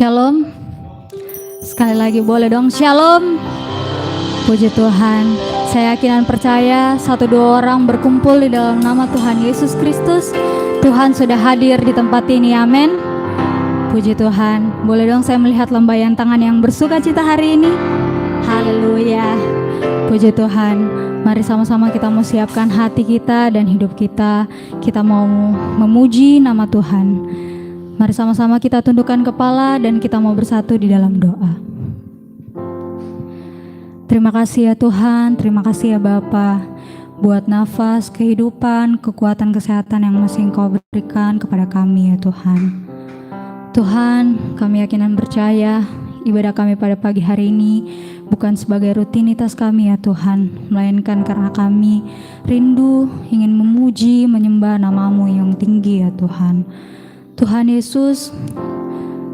Shalom. Sekali lagi boleh dong shalom. Puji Tuhan. Saya yakin dan percaya satu dua orang berkumpul di dalam nama Tuhan Yesus Kristus. Tuhan sudah hadir di tempat ini, amin. Puji Tuhan. Boleh dong saya melihat lambaian tangan yang bersuka cita hari ini. Haleluya. Puji Tuhan. Mari sama-sama kita mau siapkan hati kita dan hidup kita. Kita mau memuji nama Tuhan. Mari sama-sama kita tundukkan kepala dan kita mau bersatu di dalam doa. Terima kasih ya Tuhan, terima kasih ya Bapa, buat nafas, kehidupan, kekuatan, kesehatan yang masih Engkau berikan kepada kami ya Tuhan. Tuhan, kami yakin dan percaya ibadah kami pada pagi hari ini bukan sebagai rutinitas kami ya Tuhan, melainkan karena kami rindu ingin memuji, menyembah nama-Mu yang tinggi ya Tuhan. Tuhan Yesus,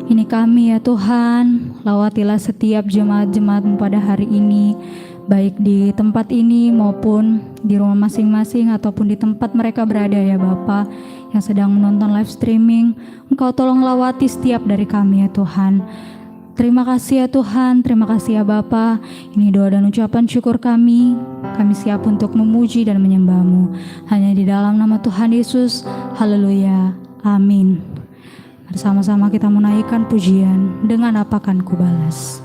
ini kami ya Tuhan, lawatilah setiap jemaat-jemaat-Mu pada hari ini, baik di tempat ini maupun di rumah masing-masing ataupun di tempat mereka berada ya Bapa, yang sedang menonton live streaming. Engkau tolong lawati setiap dari kami ya Tuhan. Terima kasih ya Tuhan, terima kasih ya Bapa. Ini doa dan ucapan syukur kami siap untuk memuji dan menyembah-Mu. Hanya di dalam nama Tuhan Yesus, haleluya, amin. Bersama-sama kita menaikkan pujian, dengan apa kan ku balas.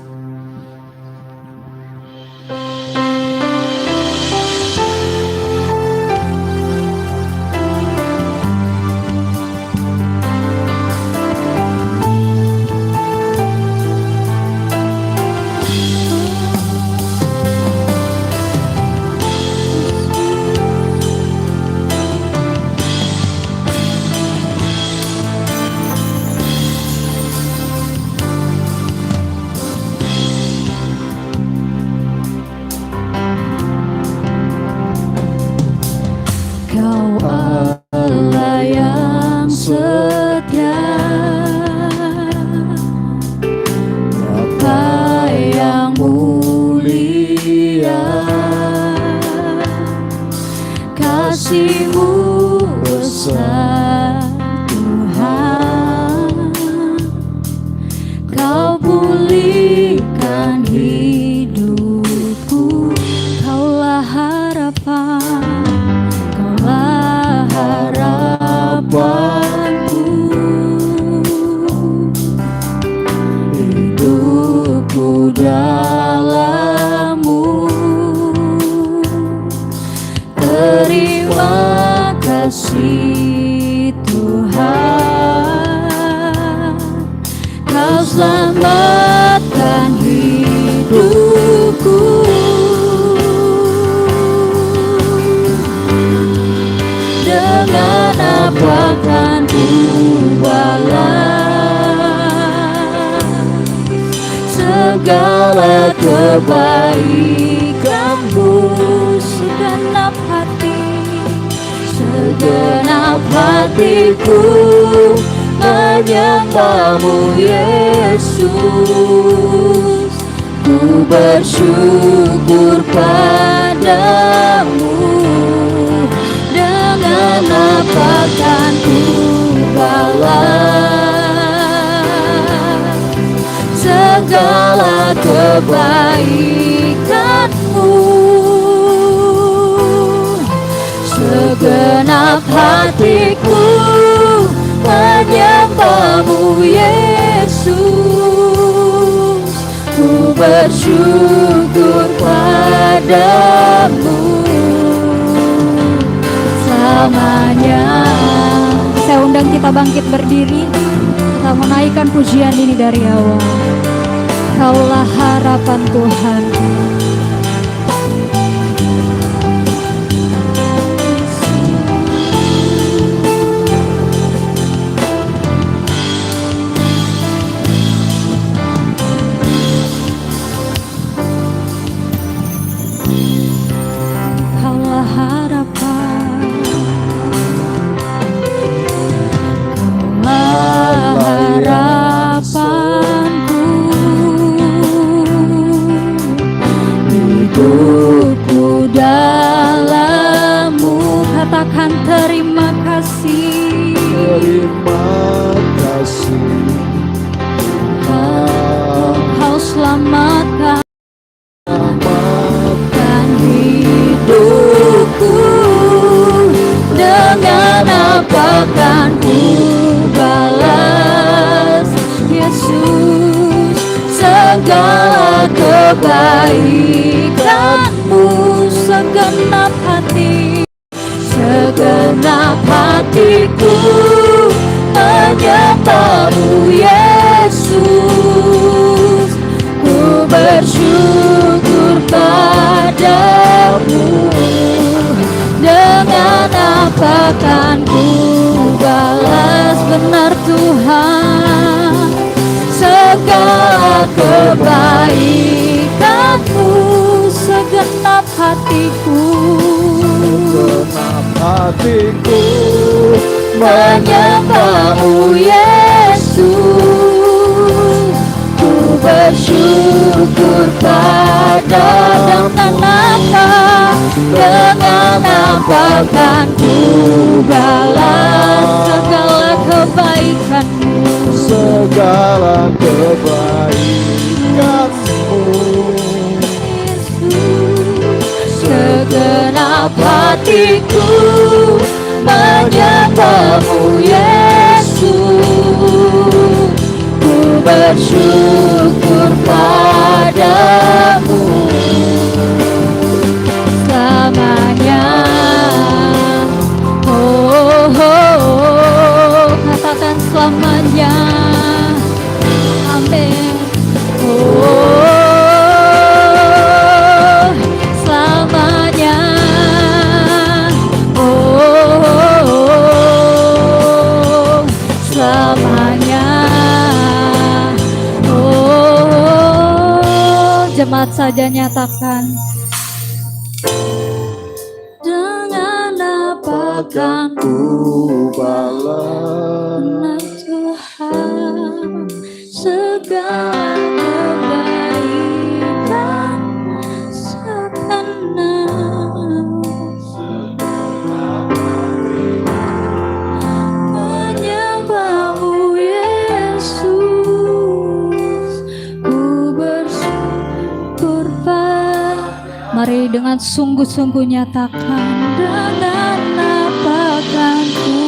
Bersyukur padamu, dengan apa kan ku balas segala kebaikanmu. Segenap hatiku menyembahmu Yesus, ku bersyukur padamu selamanya. Saya undang kita bangkit berdiri, kita menaikkan pujian ini dari awal. Kaulah harapan Tuhan. Harapanku kebaikan-Mu segenap hati, segenap hatiku menyembah-Mu Yesus. Ku bersyukur padamu, dengan apa kan ku balas benar Tuhan segala kebaikan-Mu segenap hatiku. Segenap hatiku Menyembah-Mu Yesus. Ku bersyukur pada dengan apa kan ku balas segala kebaikan-Mu. segala kebaikan-Mu. Segenap hatiku menyembah-Mu Yesus. Ku bersyukur padamu selamanya. Oh, oh, oh, katakan selamanya. Amin. Oh, selamanya. Oh, selamanya. Oh, jemaat saja nyatakan. Dengan apa kan Ku balas benar Tuhan segala kebaikan segenap menyembah-Mu Yesus. Ku bersyukur mari dengan sungguh-sungguh nyatakan, dengan apa kan ku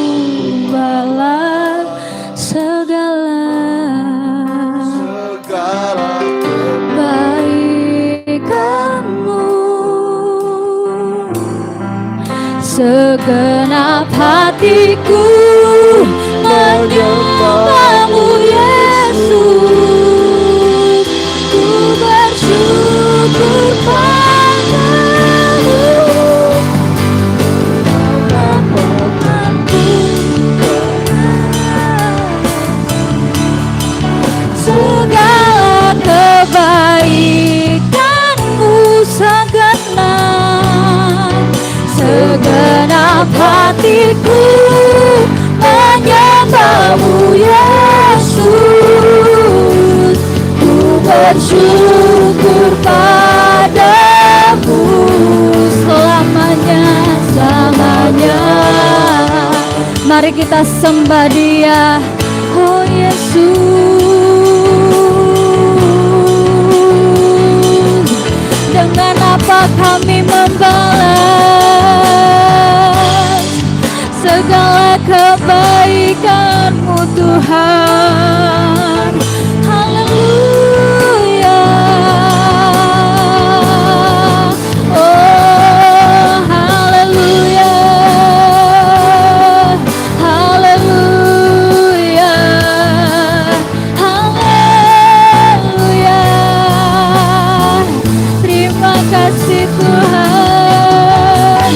balas segala kebaikan-Mu. Segenap hatiku menyembah-Mu Yesus. Ku bersyukur padamu, segala kebaikan-Mu segenap. Segenap hatiku menyembah-Mu Yesus. Ku bersyukur padamu selamanya, selamanya. Mari kita sembah Dia, oh Yesus. Dengan apa kami membalas segala kebaikan-Mu Tuhan. Haleluya. Oh, haleluya. Haleluya. Haleluya. Terima kasih Tuhan,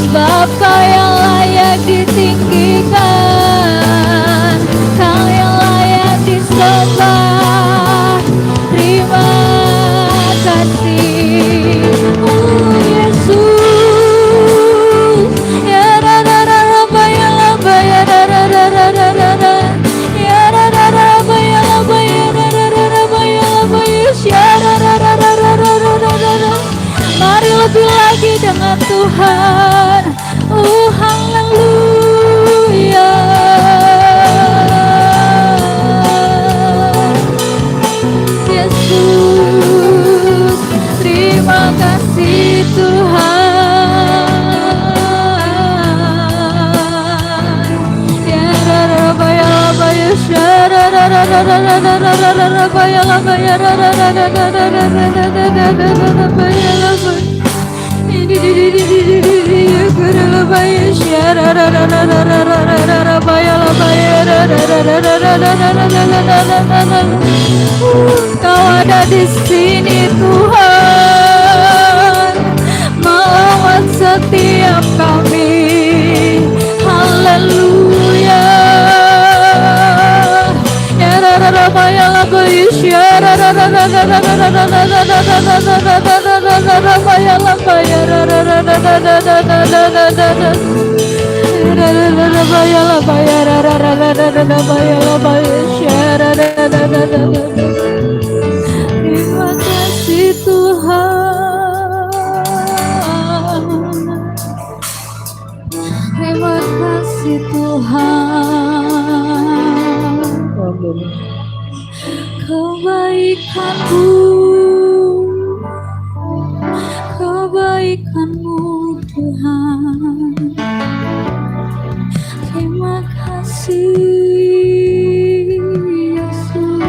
sebab Kau yang layak ditinggikan, Kau yang layak disembah. Terima kasih, oh Yesus. Ya ra ra ra ra ba ya la ba ya ra ra ra ra ra ra ra. Ya ra ra ra ba ya la ba ya ra ra ra ra ba ya la ba Yesus. Ya ra ra ra ra ra ra ra ra ra. Mari lebih lagi dengan Tuhan. Oh haleluya. Yesus, terima kasih Tuhan. Ya ra ra ba ya ba Yesus. Ya ra ra ra Kau ada di sini Tuhan, melawat setiap kami. Haleluya. Terima kasih Tuhan. Terima kasih Tuhan. Amin. Kebaikanmu, kebaikanmu Tuhan. Terima kasih Yesus.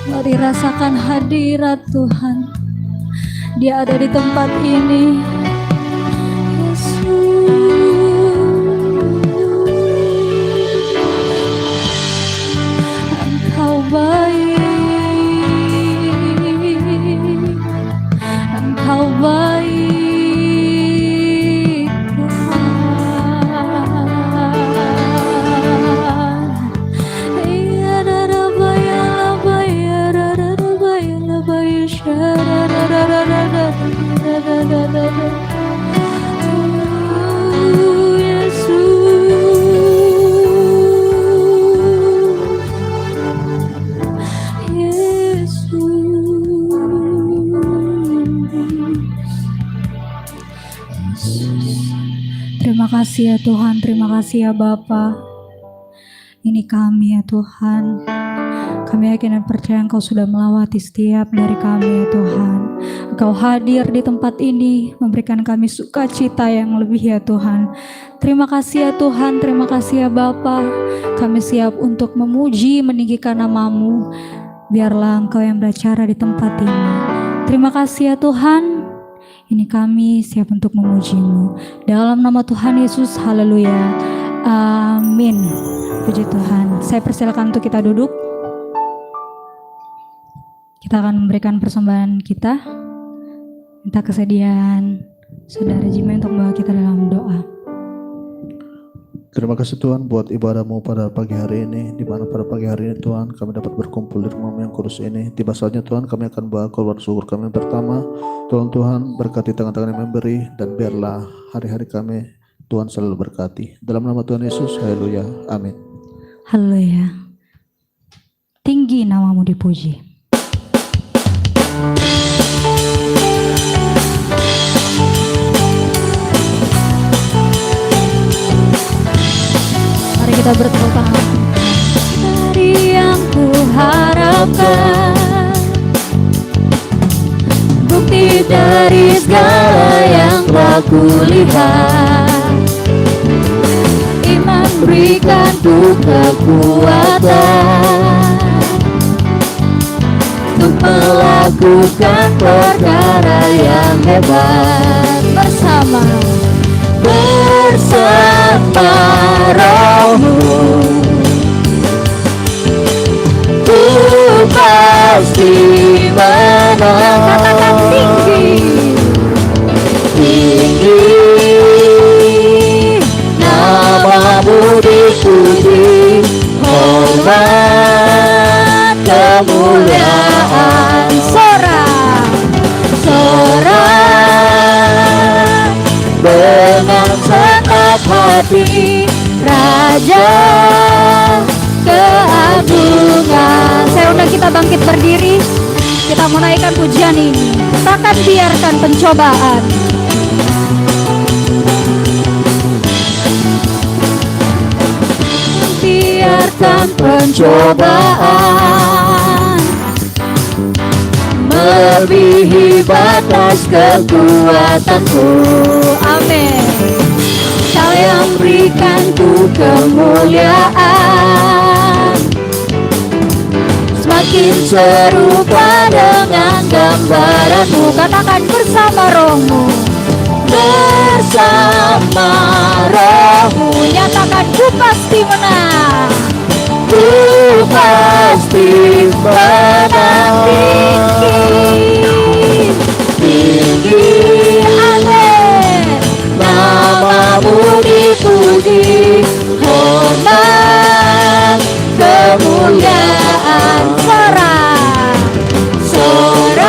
Mari rasakan hadirat Tuhan. Dia ada di tempat ini. Engkau baik, Engkau baik Tuhan. Ya raba ya laba ya raba ya laba ya syararararara. Terima kasih ya Tuhan, terima kasih ya Bapa. Ini kami ya Tuhan. Kami yakin dan percaya Engkau sudah melawati setiap dari kami ya Tuhan. Engkau hadir di tempat ini, memberikan kami sukacita yang lebih ya Tuhan. Terima kasih ya Tuhan, terima kasih ya Bapa. Kami siap untuk memuji, meninggikan nama-Mu. Biarlah Engkau yang berbicara di tempat ini. Terima kasih ya Tuhan. Ini kami siap untuk memuji-Mu. Dalam nama Tuhan Yesus, haleluya. Amin. Puji Tuhan. Saya persilakan untuk kita duduk. Kita akan memberikan persembahan kita. Minta kesediaan Saudara Jimmy untuk membawa kita dalam doa. Terima kasih Tuhan buat ibadah-Mu pada pagi hari ini, di mana pada pagi hari ini Tuhan kami dapat berkumpul di rumah-Mu yang kudus ini. Tiba saatnya Tuhan kami akan bawa korban syukur kami pertama. Tuhan berkati tangan-tangan yang memberi, dan biarlah hari-hari kami Tuhan selalu berkati. Dalam nama Tuhan Yesus, haleluya, amin. Haleluya. Tinggi nama-Mu dipuji. Mari kita bertepuk tangan. Dari yang ku harapkan, bukti dari segala yang telah kulihat. Iman berikan ku kekuatan untuk melakukan perkara yang hebat. Bersama Roh-Mu, ku pasti menang. Katakan tinggi, nama-Mu dipuji, hormat kemuliaan. Sorak dengan senang hati, Raja keagungan. Saya undang kita bangkit berdiri. Kita menaikkan pujian ini. Takkan biarkan pencobaan. Biarkan pencobaan melebihi batas kekuatanku. Amin. Sekali yang berikan ku kemuliaan. Semakin serupa dengan gambaranmu, katakan bersama rohmu. Bersama rohmu, nyatakan ku pasti menang. Ku pasti menang. Tinggi, amin. Namamu dipuji, hormat, kemuliaan. Sorak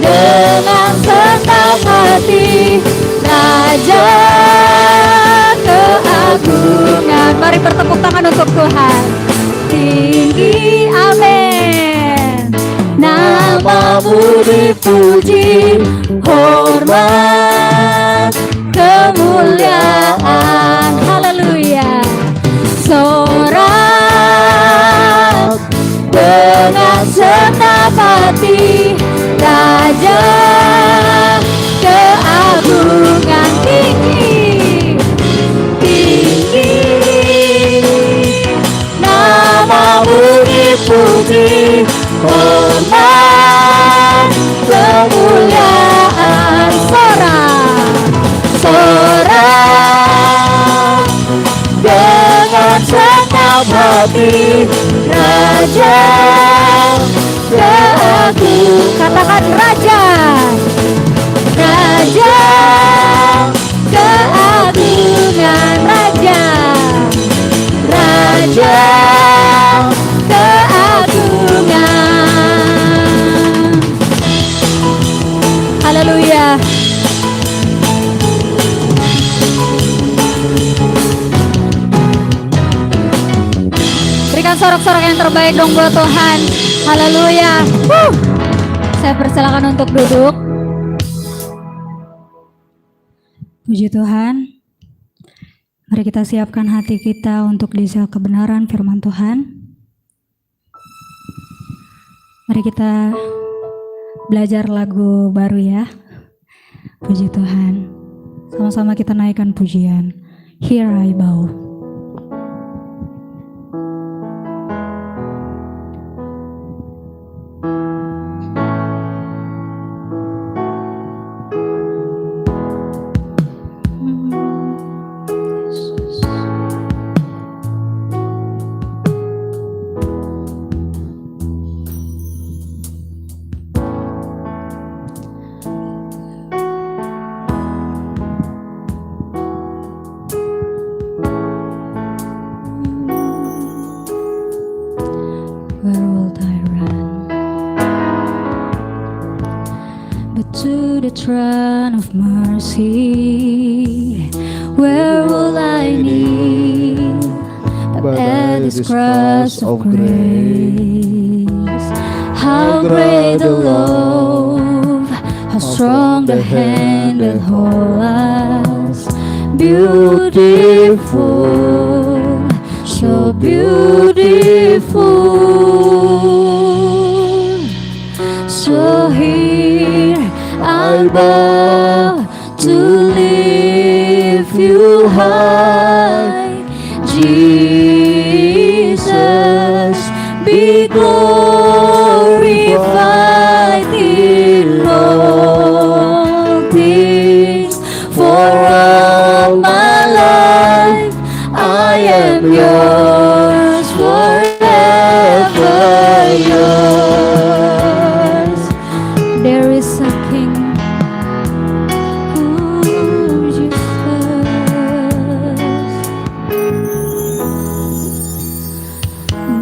dengan senang hati, Raja keagungan. Mari bertepuk tangan untuk Tuhan. Tinggi, amin. Namamu dipuji, hormat, kemuliaan. Haleluya. Sorak dengan senang hati, Raja keagungan. Tinggi, tinggi, namamu dipuji, hormat, kemuliaan. Sorak dengan senang hati, Raja keagungan. Katakan Raja, Raja keagungan. Raja, Raja keagungan. Haleluya. Berikan sorak-sorak yang terbaik dong buat Tuhan. Haleluya. Saya persilakan untuk duduk. Puji Tuhan. Mari kita siapkan hati kita untuk diisi kebenaran firman Tuhan. Mari kita belajar lagu baru ya. Puji Tuhan. Sama-sama kita naikkan pujian. Here I Bow. To the throne of mercy, where will I kneel but at this cross of grace? How great the love, how strong the hand that holds us. Beautiful, so beautiful. So here I bow to lift you high, Jesus, be glorified in all things. For all my life I am yours, forever yours. There is a King.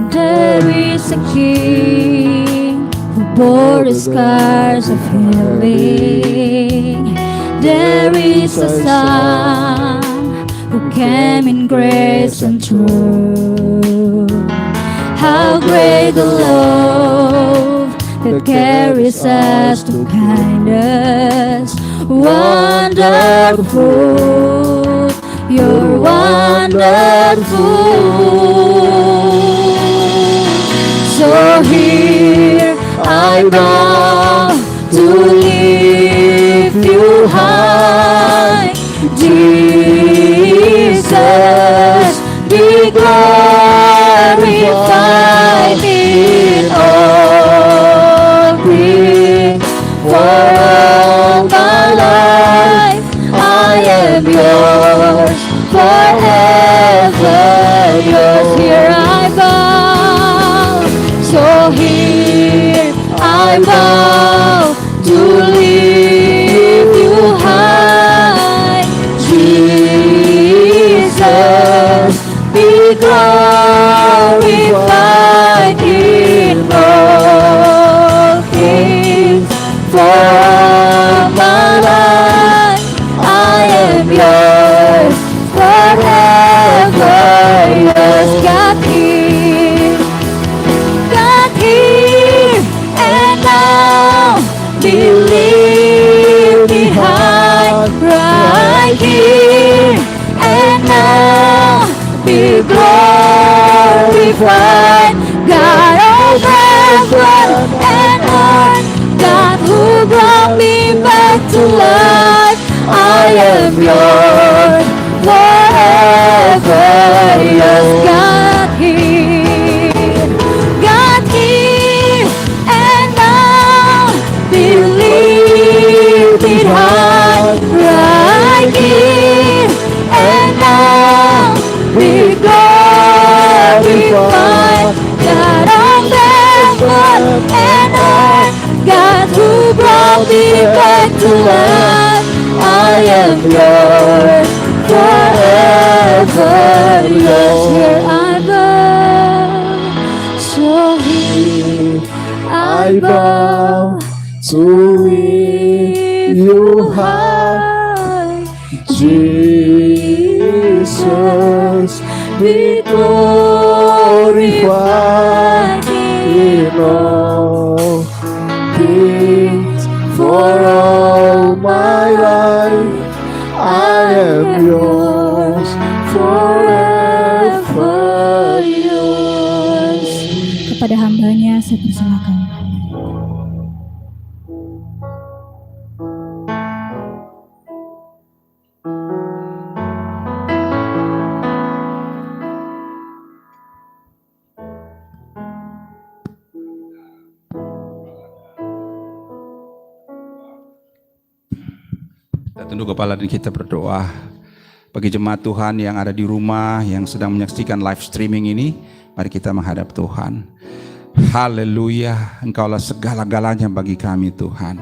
There is a King who bore the scars of healing. There is a Son who came in grace and truth. How great the love that carries us to kindness. Wonderful, you're wonderful. So here I bow to lift you high, vow to lift you high. Jesus, be glorified in all things. For my life, I am yours forever. Yours, God here, and now believe behind, right here and now be glorified. God of heaven and earth, God who brought me back to life, I am yours forever. Yes, God here, and now believe behind, right here and now be glorified. God of heaven and earth, God who brought me back to life, I am yours forever. Yes, here I bow, so here I bow to lift you high. Jesus, be glorified in all things. For all my life, I am yours, forever yours. Kepada hambanya saya persilakan. Kita tunduk kepala dan kita berdoa bagi jemaat Tuhan yang ada di rumah, yang sedang menyaksikan live streaming ini. Mari kita menghadap Tuhan. Haleluya, Engkaulah segala-galanya bagi kami Tuhan.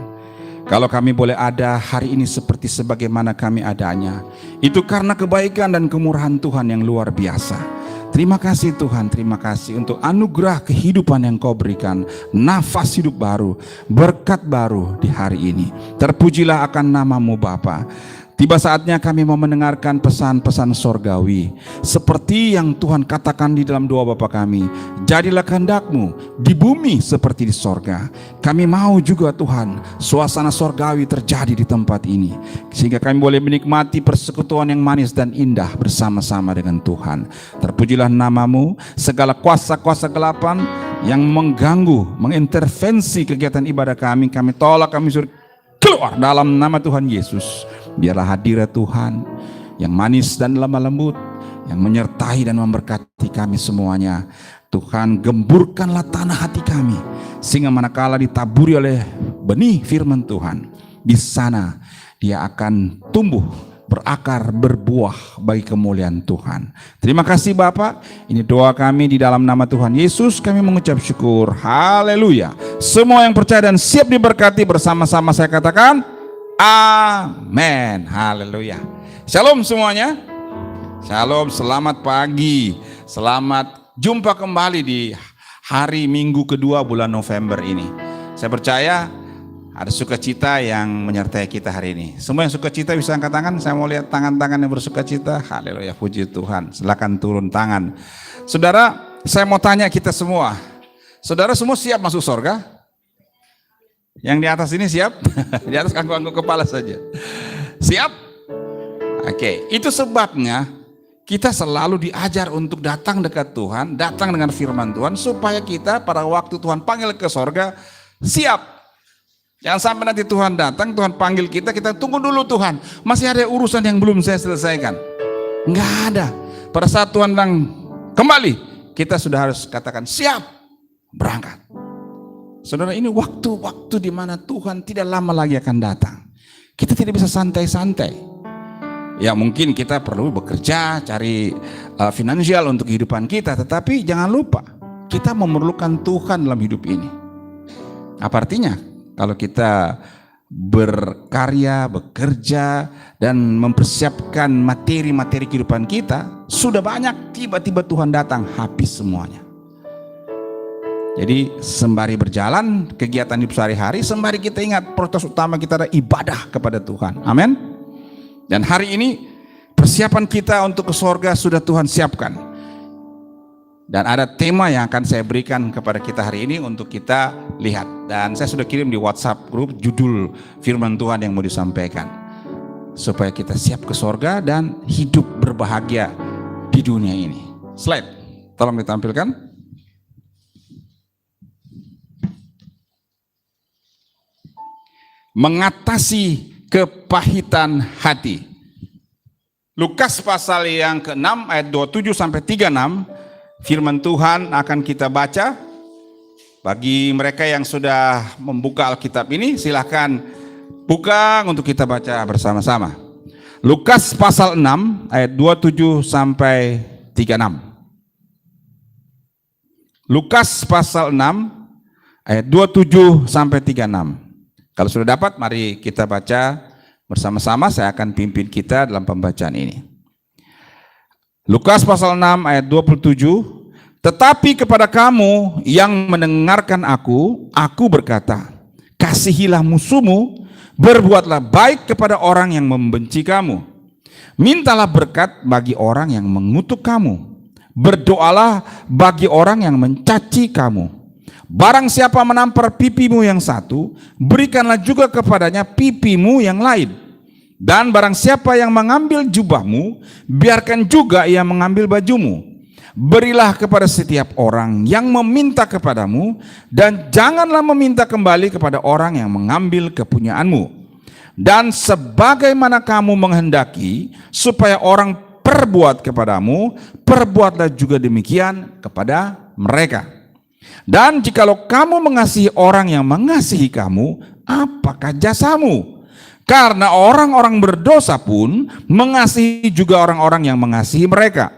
Kalau kami boleh ada hari ini seperti sebagaimana kami adanya, itu karena kebaikan dan kemurahan Tuhan yang luar biasa. Terima kasih Tuhan, terima kasih untuk anugerah kehidupan yang Kau berikan, nafas hidup baru, berkat baru di hari ini. Terpujilah akan nama-Mu Bapa. Tiba saatnya kami mau mendengarkan pesan-pesan sorgawi. Seperti yang Tuhan katakan di dalam doa Bapa kami, jadilah kehendak-Mu di bumi seperti di sorga. Kami mau juga Tuhan, suasana sorgawi terjadi di tempat ini, sehingga kami boleh menikmati persekutuan yang manis dan indah bersama-sama dengan Tuhan. Terpujilah nama-Mu, segala kuasa-kuasa gelapan yang mengganggu, mengintervensi kegiatan ibadah kami tolak, kami suruh keluar dalam nama Tuhan Yesus. Biarlah hadirat Tuhan yang manis dan lemah lembut, yang menyertai dan memberkati kami semuanya. Tuhan, gemburkanlah tanah hati kami, sehingga manakala ditaburi oleh benih firman Tuhan, di sana dia akan tumbuh, berakar, berbuah bagi kemuliaan Tuhan. Terima kasih Bapak. Ini doa kami di dalam nama Tuhan Yesus. Kami mengucap syukur. Haleluya. Semua yang percaya dan siap diberkati bersama-sama saya katakan amin. Haleluya. Shalom semuanya. Shalom, selamat pagi. Selamat jumpa kembali di hari Minggu kedua bulan November ini. Saya percaya ada sukacita yang menyertai kita hari ini. Semua yang sukacita bisa angkat tangan. Saya mau lihat tangan-tangan yang bersukacita. Haleluya, puji Tuhan. Silakan turun tangan. Saudara, saya mau tanya kita semua. Saudara semua siap masuk surga? Yang di atas ini siap? Di atas angguk-angguk kepala saja. Siap? Oke, itu sebabnya kita selalu diajar untuk datang dekat Tuhan, datang dengan firman Tuhan, supaya kita pada waktu Tuhan panggil ke surga, siap. Jangan sampai nanti Tuhan datang, Tuhan panggil kita, kita tunggu dulu Tuhan, masih ada urusan yang belum saya selesaikan. Enggak ada. Pada saat Tuhan datang kembali, kita sudah harus katakan siap, berangkat. Saudara, ini waktu-waktu di mana Tuhan tidak lama lagi akan datang. Kita tidak bisa santai-santai. Ya mungkin kita perlu bekerja, cari finansial untuk kehidupan kita, tetapi jangan lupa kita memerlukan Tuhan dalam hidup ini. Apa artinya? Kalau kita berkarya, bekerja, dan mempersiapkan materi-materi kehidupan kita, sudah banyak, tiba-tiba Tuhan datang, habis semuanya. Jadi sembari berjalan kegiatan hidup sehari-hari, sembari kita ingat prioritas utama kita adalah ibadah kepada Tuhan. Amin. Dan hari ini persiapan kita untuk ke sorga sudah Tuhan siapkan. Dan ada tema yang akan saya berikan kepada kita hari ini untuk kita lihat. Dan saya sudah kirim di WhatsApp grup judul firman Tuhan yang mau disampaikan, supaya kita siap ke sorga dan hidup berbahagia di dunia ini. Slide, tolong ditampilkan. Mengatasi kepahitan hati. Lukas pasal yang ke-6 ayat 27 sampai 36, firman Tuhan akan kita baca. Bagi mereka yang sudah membuka Alkitab ini, silahkan buka untuk kita baca bersama-sama. Lukas pasal 6 ayat 27 sampai 36. Lukas pasal 6 ayat 27 sampai 36. Kalau sudah dapat, mari kita baca bersama-sama. Saya akan pimpin kita dalam pembacaan ini. Lukas pasal 6 ayat 27. Tetapi kepada kamu yang mendengarkan aku berkata, kasihilah musuhmu, berbuatlah baik kepada orang yang membenci kamu, mintalah berkat bagi orang yang mengutuk kamu, berdoalah bagi orang yang mencaci kamu. Barang siapa menampar pipimu yang satu, berikanlah juga kepadanya pipimu yang lain. Dan barang siapa yang mengambil jubahmu, biarkan juga ia mengambil bajumu. Berilah kepada setiap orang yang meminta kepadamu, dan janganlah meminta kembali kepada orang yang mengambil kepunyaanmu. Dan sebagaimana kamu menghendaki supaya orang perbuat kepadamu, perbuatlah juga demikian kepada mereka. Dan jikalau kamu mengasihi orang yang mengasihi kamu, apakah jasamu? Karena orang-orang berdosa pun mengasihi juga orang-orang yang mengasihi mereka.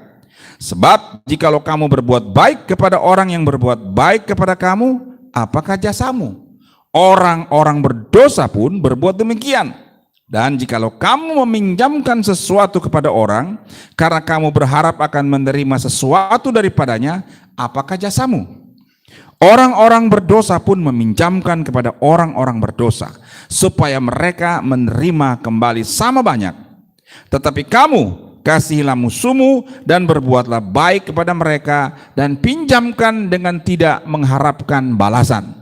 Sebab jikalau kamu berbuat baik kepada orang yang berbuat baik kepada kamu, apakah jasamu? Orang-orang berdosa pun berbuat demikian. Dan jikalau kamu meminjamkan sesuatu kepada orang, karena kamu berharap akan menerima sesuatu daripadanya, apakah jasamu? Orang-orang berdosa pun meminjamkan kepada orang-orang berdosa, supaya mereka menerima kembali sama banyak. Tetapi kamu kasihilah musuhmu dan berbuatlah baik kepada mereka, dan pinjamkan dengan tidak mengharapkan balasan.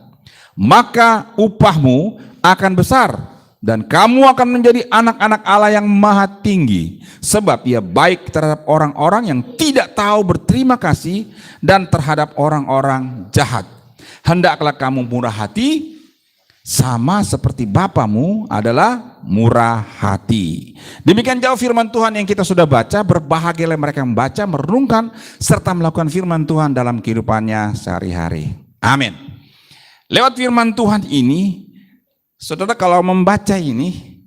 Maka upahmu akan besar, dan kamu akan menjadi anak-anak Allah yang maha tinggi, sebab ia baik terhadap orang-orang yang tidak tahu berterima kasih dan terhadap orang-orang jahat. Hendaklah kamu murah hati, sama seperti Bapamu adalah murah hati. Demikian jauh firman Tuhan yang kita sudah baca. Berbahagialah mereka yang membaca, merenungkan, serta melakukan firman Tuhan dalam kehidupannya sehari-hari. Amin. Lewat firman Tuhan ini, saudara kalau membaca ini,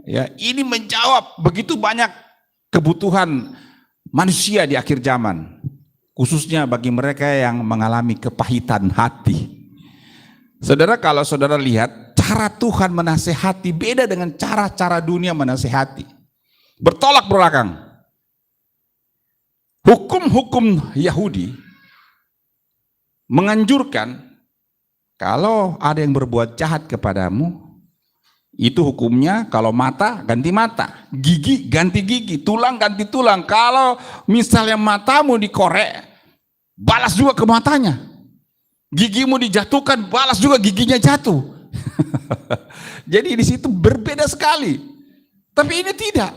ya ini menjawab begitu banyak kebutuhan manusia di akhir zaman, khususnya bagi mereka yang mengalami kepahitan hati. Saudara, kalau saudara lihat cara Tuhan menasehati beda dengan cara-cara dunia menasehati. Bertolak belakang. Hukum-hukum Yahudi menganjurkan kalau ada yang berbuat jahat kepadamu, itu hukumnya kalau mata ganti mata, gigi ganti gigi, tulang ganti tulang. Kalau misalnya matamu dikorek, balas juga ke matanya. Gigimu dijatuhkan, balas juga giginya jatuh. Jadi di situ berbeda sekali. Tapi ini tidak.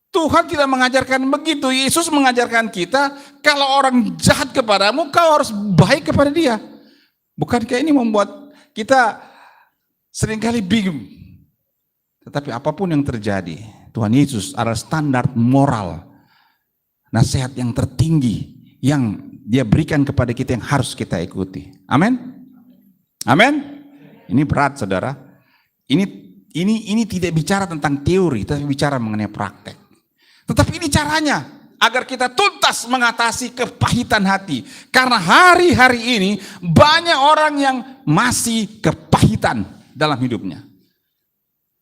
Tuhan tidak mengajarkan begitu. Yesus mengajarkan kita, kalau orang jahat kepadamu, kau harus baik kepada dia. Bukankah ini membuat kita seringkali bingung? Tetapi apapun yang terjadi, Tuhan Yesus adalah standar moral, nasihat yang tertinggi yang Dia berikan kepada kita yang harus kita ikuti. Amin. Amin. Ini berat, saudara. Ini tidak bicara tentang teori, tapi bicara mengenai praktek. Tetapi ini caranya. agar kita tuntas mengatasi kepahitan hati. Karena hari-hari ini banyak orang yang masih kepahitan dalam hidupnya.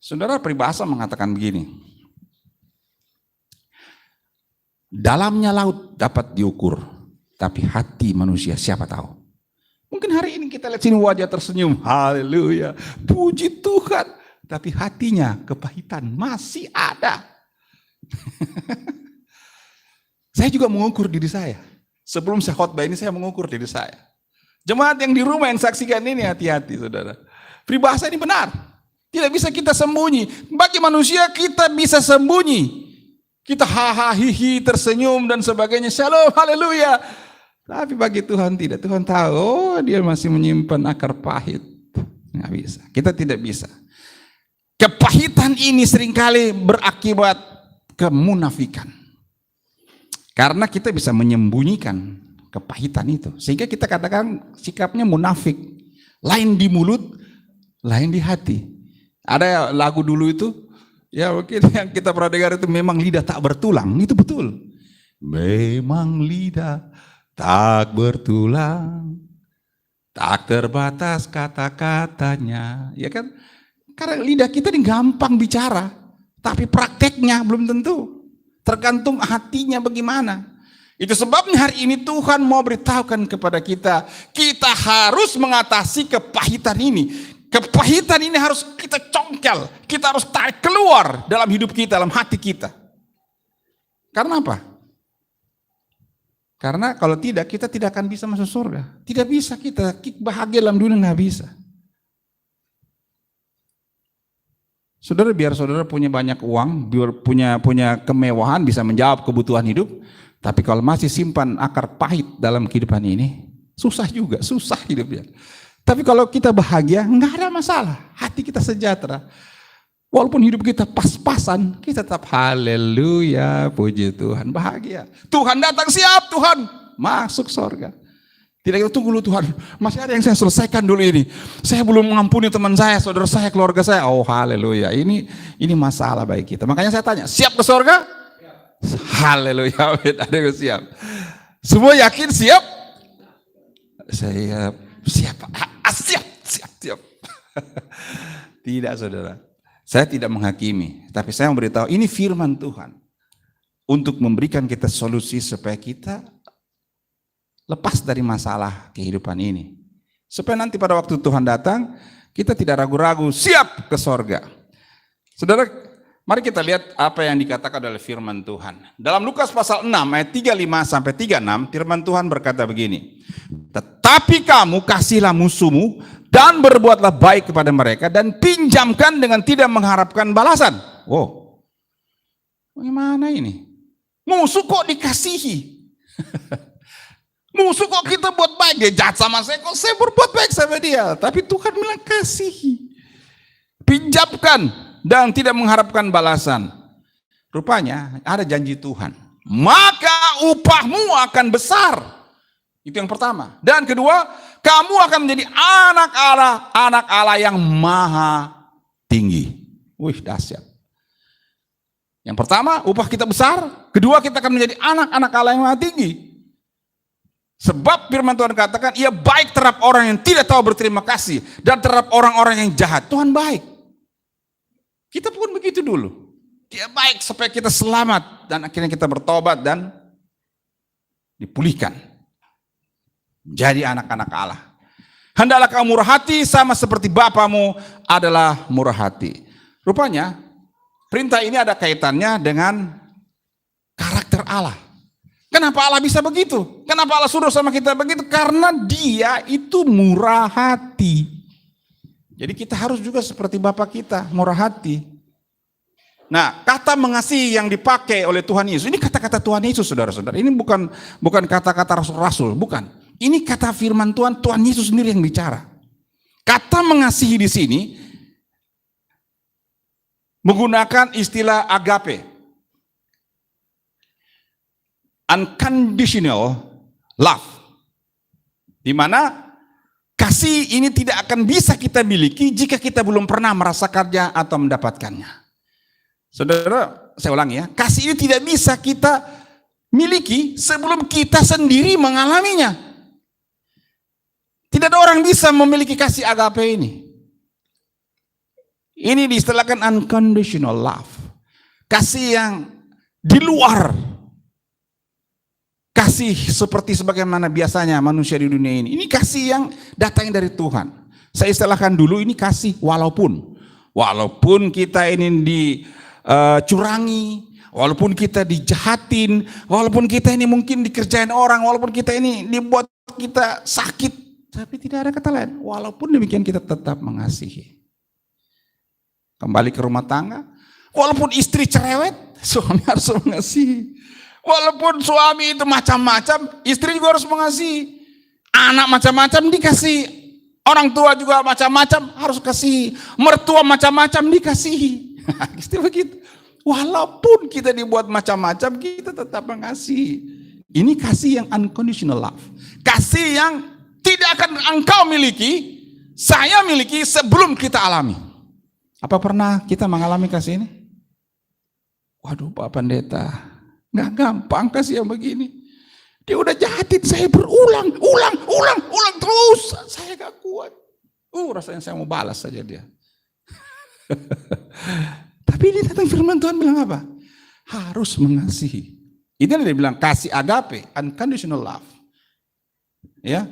Saudara, peribahasa mengatakan begini. Dalamnya laut dapat diukur, tapi hati manusia siapa tahu. Mungkin hari ini kita lihat sini wajah tersenyum, haleluya, puji Tuhan. Tapi hatinya kepahitan masih ada. Saya juga mengukur diri saya. Sebelum saya khotbah ini saya mengukur diri saya. Jemaat yang di rumah yang saksikan ini hati-hati saudara. Peribahasa ini benar. Tidak bisa kita sembunyi. Bagi manusia kita bisa sembunyi. Kita hahaha hihi tersenyum dan sebagainya. Shalom, haleluya. Tapi bagi Tuhan tidak. Tuhan tahu, oh dia masih menyimpan akar pahit. Nggak bisa. Kita tidak bisa. Kepahitan ini seringkali berakibat kemunafikan. Karena kita bisa menyembunyikan kepahitan itu. Sehingga kita katakan sikapnya munafik. Lain di mulut, lain di hati. Ada lagu dulu itu, ya mungkin yang kita pernah dengar itu, memang lidah tak bertulang. Itu betul. Memang lidah tak bertulang, tak terbatas kata-katanya. Ya kan? Karena lidah kita ini gampang bicara, tapi prakteknya belum tentu. Tergantung hatinya bagaimana. Itu sebabnya hari ini Tuhan mau beritahukan kepada kita, kita harus mengatasi kepahitan ini. Kepahitan ini harus kita congkel, kita harus tarik keluar dalam hidup kita, dalam hati kita. Karena apa? Karena kalau tidak, kita tidak akan bisa masuk surga. Tidak bisa kita bahagia dalam dunia, nggak bisa. Saudara, biar saudara punya banyak uang, biar punya kemewahan, bisa menjawab kebutuhan hidup, tapi kalau masih simpan akar pahit dalam kehidupan ini, susah juga, susah hidupnya. Tapi kalau kita bahagia, nggak ada masalah, hati kita sejahtera. Walaupun hidup kita pas-pasan, kita tetap haleluya, puji Tuhan, bahagia. Tuhan datang, siap Tuhan, masuk surga. Tidak, kita tunggu dulu Tuhan, masih ada yang saya selesaikan dulu ini. Saya belum mengampuni teman saya, saudara saya, keluarga saya. Oh haleluya, ini masalah bagi kita. Makanya saya tanya, siap ke surga? Haleluya, ada yang siap. Semua yakin siap? Saya siap, siap. Tidak saudara, saya tidak menghakimi, tapi saya memberitahu ini firman Tuhan untuk memberikan kita solusi supaya kita lepas dari masalah kehidupan ini. Supaya nanti pada waktu Tuhan datang, kita tidak ragu-ragu, siap ke sorga. Saudara, mari kita lihat apa yang dikatakan oleh firman Tuhan. Dalam Lukas pasal 6 ayat 35 sampai 36, firman Tuhan berkata begini. Tetapi kamu kasihlah musuhmu dan berbuatlah baik kepada mereka dan pinjamkan dengan tidak mengharapkan balasan. Wow, bagaimana ini? Musuh kok dikasihi? Musuh kok kita buat baik, dia jahat sama saya, kok saya berbuat baik sama dia. Tapi Tuhan bilang kasihi, pinjamkan dan tidak mengharapkan balasan. Rupanya ada janji Tuhan, maka upahmu akan besar. Itu yang pertama. Dan kedua, kamu akan menjadi anak Allah yang maha tinggi. Wih, dahsyat. Yang pertama, upah kita besar. Kedua, kita akan menjadi anak-anak Allah yang maha tinggi. Sebab firman Tuhan katakan, ia baik terhadap orang yang tidak tahu berterima kasih dan terhadap orang-orang yang jahat. Tuhan baik. Kita pun begitu dulu. Dia baik supaya kita selamat dan akhirnya kita bertobat dan dipulihkan. Jadi anak-anak Allah. Hendaklah kamu murah hati sama seperti Bapamu adalah murah hati. Rupanya perintah ini ada kaitannya dengan karakter Allah. Kenapa Allah bisa begitu? Kenapa Allah suruh sama kita begitu? Karena dia itu murah hati. Jadi kita harus juga seperti Bapa kita, murah hati. Nah, kata mengasihi yang dipakai oleh Tuhan Yesus, ini kata-kata Tuhan Yesus, saudara-saudara. Ini bukan kata-kata rasul-rasul, bukan. Ini kata firman Tuhan, Tuhan Yesus sendiri yang bicara. Kata mengasihi di sini menggunakan istilah agape. Unconditional love, di mana kasih ini tidak akan bisa kita miliki jika kita belum pernah merasakannya atau mendapatkannya. Saudara, saya ulangi ya, kasih ini tidak bisa kita miliki sebelum kita sendiri mengalaminya. Tidak ada orang bisa memiliki kasih agape ini. Ini diistilahkan unconditional love. Kasih yang di luar kasih seperti sebagaimana biasanya manusia di dunia ini. Ini kasih yang datang dari Tuhan. Saya istilahkan dulu ini kasih walaupun kita ini dicurangi, walaupun kita dijahatin, walaupun kita ini mungkin dikerjain orang, walaupun kita ini dibuat kita sakit, tapi tidak ada kata lain. Walaupun demikian kita tetap mengasihi. Kembali ke rumah tangga, walaupun istri cerewet, suami harus mengasihi. Walaupun suami itu macam-macam, istri juga harus mengasihi. Anak macam-macam dikasih, orang tua juga macam-macam harus kasih, mertua macam-macam dikasihi. Istri begitu. Walaupun kita dibuat macam-macam, kita tetap mengasihi. Ini kasih yang unconditional love. Kasih yang tidak akan engkau miliki, saya miliki sebelum kita alami. Apa pernah kita mengalami kasih ini? Waduh Pak Pendeta, nggak gampang kasih yang begini. Dia udah jahatin saya berulang terus. Saya gak kuat. Rasanya saya mau balas saja dia. Tapi ini datang firman Tuhan bilang apa? Harus mengasihi. Ini yang dia bilang kasih agape, unconditional love. Ya,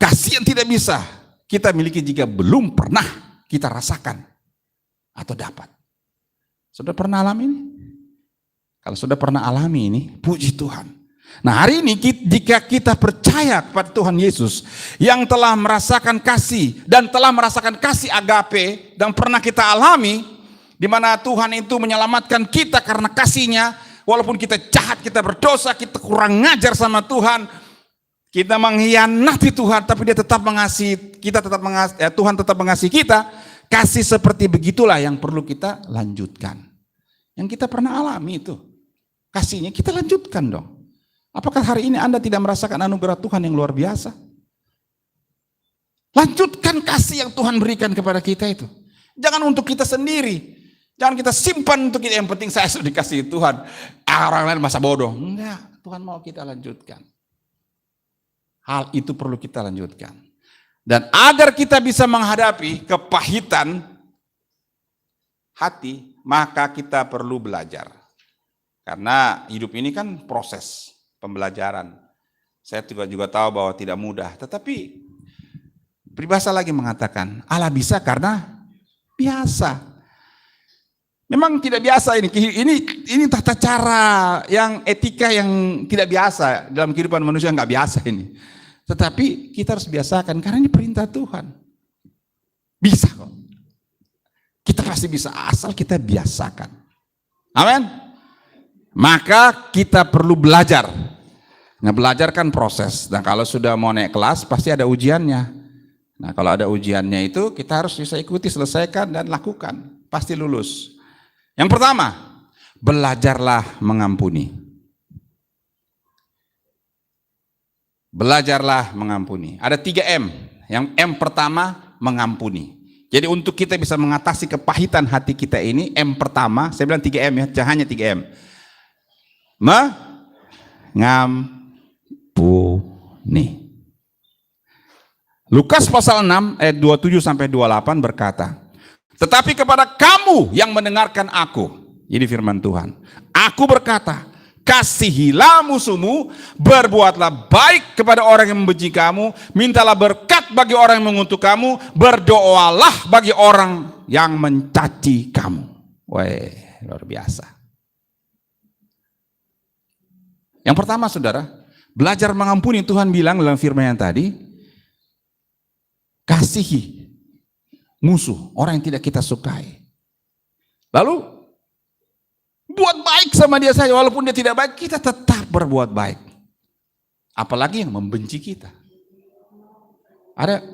kasih yang tidak bisa kita miliki jika belum pernah kita rasakan atau dapat. Sudah pernah alami ini? Kalau sudah pernah alami ini, puji Tuhan. Nah hari ini jika kita percaya kepada Tuhan Yesus yang telah merasakan kasih dan telah merasakan kasih agape dan pernah kita alami, di mana Tuhan itu menyelamatkan kita karena kasih-Nya, walaupun kita jahat, kita berdosa, kita kurang ngajar sama Tuhan, kita mengkhianati Tuhan, tapi Dia tetap mengasihi kita, Tuhan tetap mengasihi kita. Kasih seperti begitulah yang perlu kita lanjutkan. Yang kita pernah alami itu, kasihnya kita lanjutkan dong. Apakah hari ini Anda tidak merasakan anugerah Tuhan yang luar biasa? Lanjutkan kasih yang Tuhan berikan kepada kita itu. Jangan untuk kita sendiri. Jangan kita simpan untuk kita. Yang penting saya sudah dikasihi Tuhan. Orang lain masa bodoh. Enggak, Tuhan mau kita lanjutkan. Hal itu perlu kita lanjutkan. Dan agar kita bisa menghadapi kepahitan hati, maka kita perlu belajar. Karena hidup ini kan proses pembelajaran. Saya juga tahu bahwa tidak mudah. Tetapi peribahasa lagi mengatakan, Allah bisa karena biasa. Memang tidak biasa ini. Ini tata cara yang etika yang tidak biasa dalam kehidupan manusia, nggak biasa ini. Tetapi kita harus biasakan karena ini perintah Tuhan. Bisa kok. Kita pasti bisa asal kita biasakan. Amin. Maka kita perlu belajar. Nah, belajar kan proses. Dan kalau sudah mau naik kelas pasti ada ujiannya. Nah, kalau ada ujiannya itu kita harus bisa ikuti, selesaikan dan lakukan. Pasti lulus. Yang pertama, belajarlah mengampuni. Belajarlah mengampuni. Ada 3M. Yang M pertama, mengampuni. Jadi untuk kita bisa mengatasi kepahitan hati kita ini, M pertama, saya bilang 3M ya, hanya 3M. Mengampuni. Lukas pasal 6 ayat 27 sampai 28 berkata, tetapi kepada kamu yang mendengarkan aku, ini firman Tuhan, aku berkata, kasihilah musuhmu, berbuatlah baik kepada orang yang membenci kamu, mintalah berkat bagi orang yang mengutuk kamu, berdoalah bagi orang yang mencaci kamu. Wah, luar biasa. Yang pertama saudara, belajar mengampuni. Tuhan bilang dalam firman yang tadi, kasihi musuh, orang yang tidak kita sukai. Lalu buat baik sama dia saja, walaupun dia tidak baik, kita tetap berbuat baik. Apalagi yang membenci kita.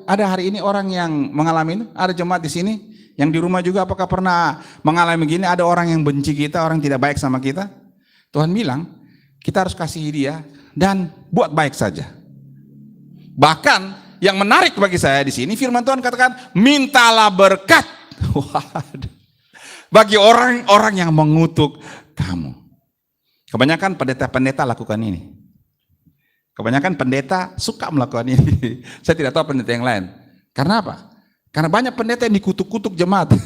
Ada hari ini orang yang mengalami itu, ada jemaat di sini, yang di rumah juga apakah pernah mengalami begini, ada orang yang benci kita, orang yang tidak baik sama kita. Tuhan bilang, kita harus kasihi dia dan buat baik saja. Bahkan yang menarik bagi saya di sini, firman Tuhan katakan, mintalah berkat. Waduh. Bagi orang-orang yang mengutuk kamu. Kebanyakan pendeta-pendeta lakukan ini. Kebanyakan pendeta suka melakukan ini. Saya tidak tahu pendeta yang lain. Karena apa? Karena banyak pendeta yang dikutuk-kutuk jemaat.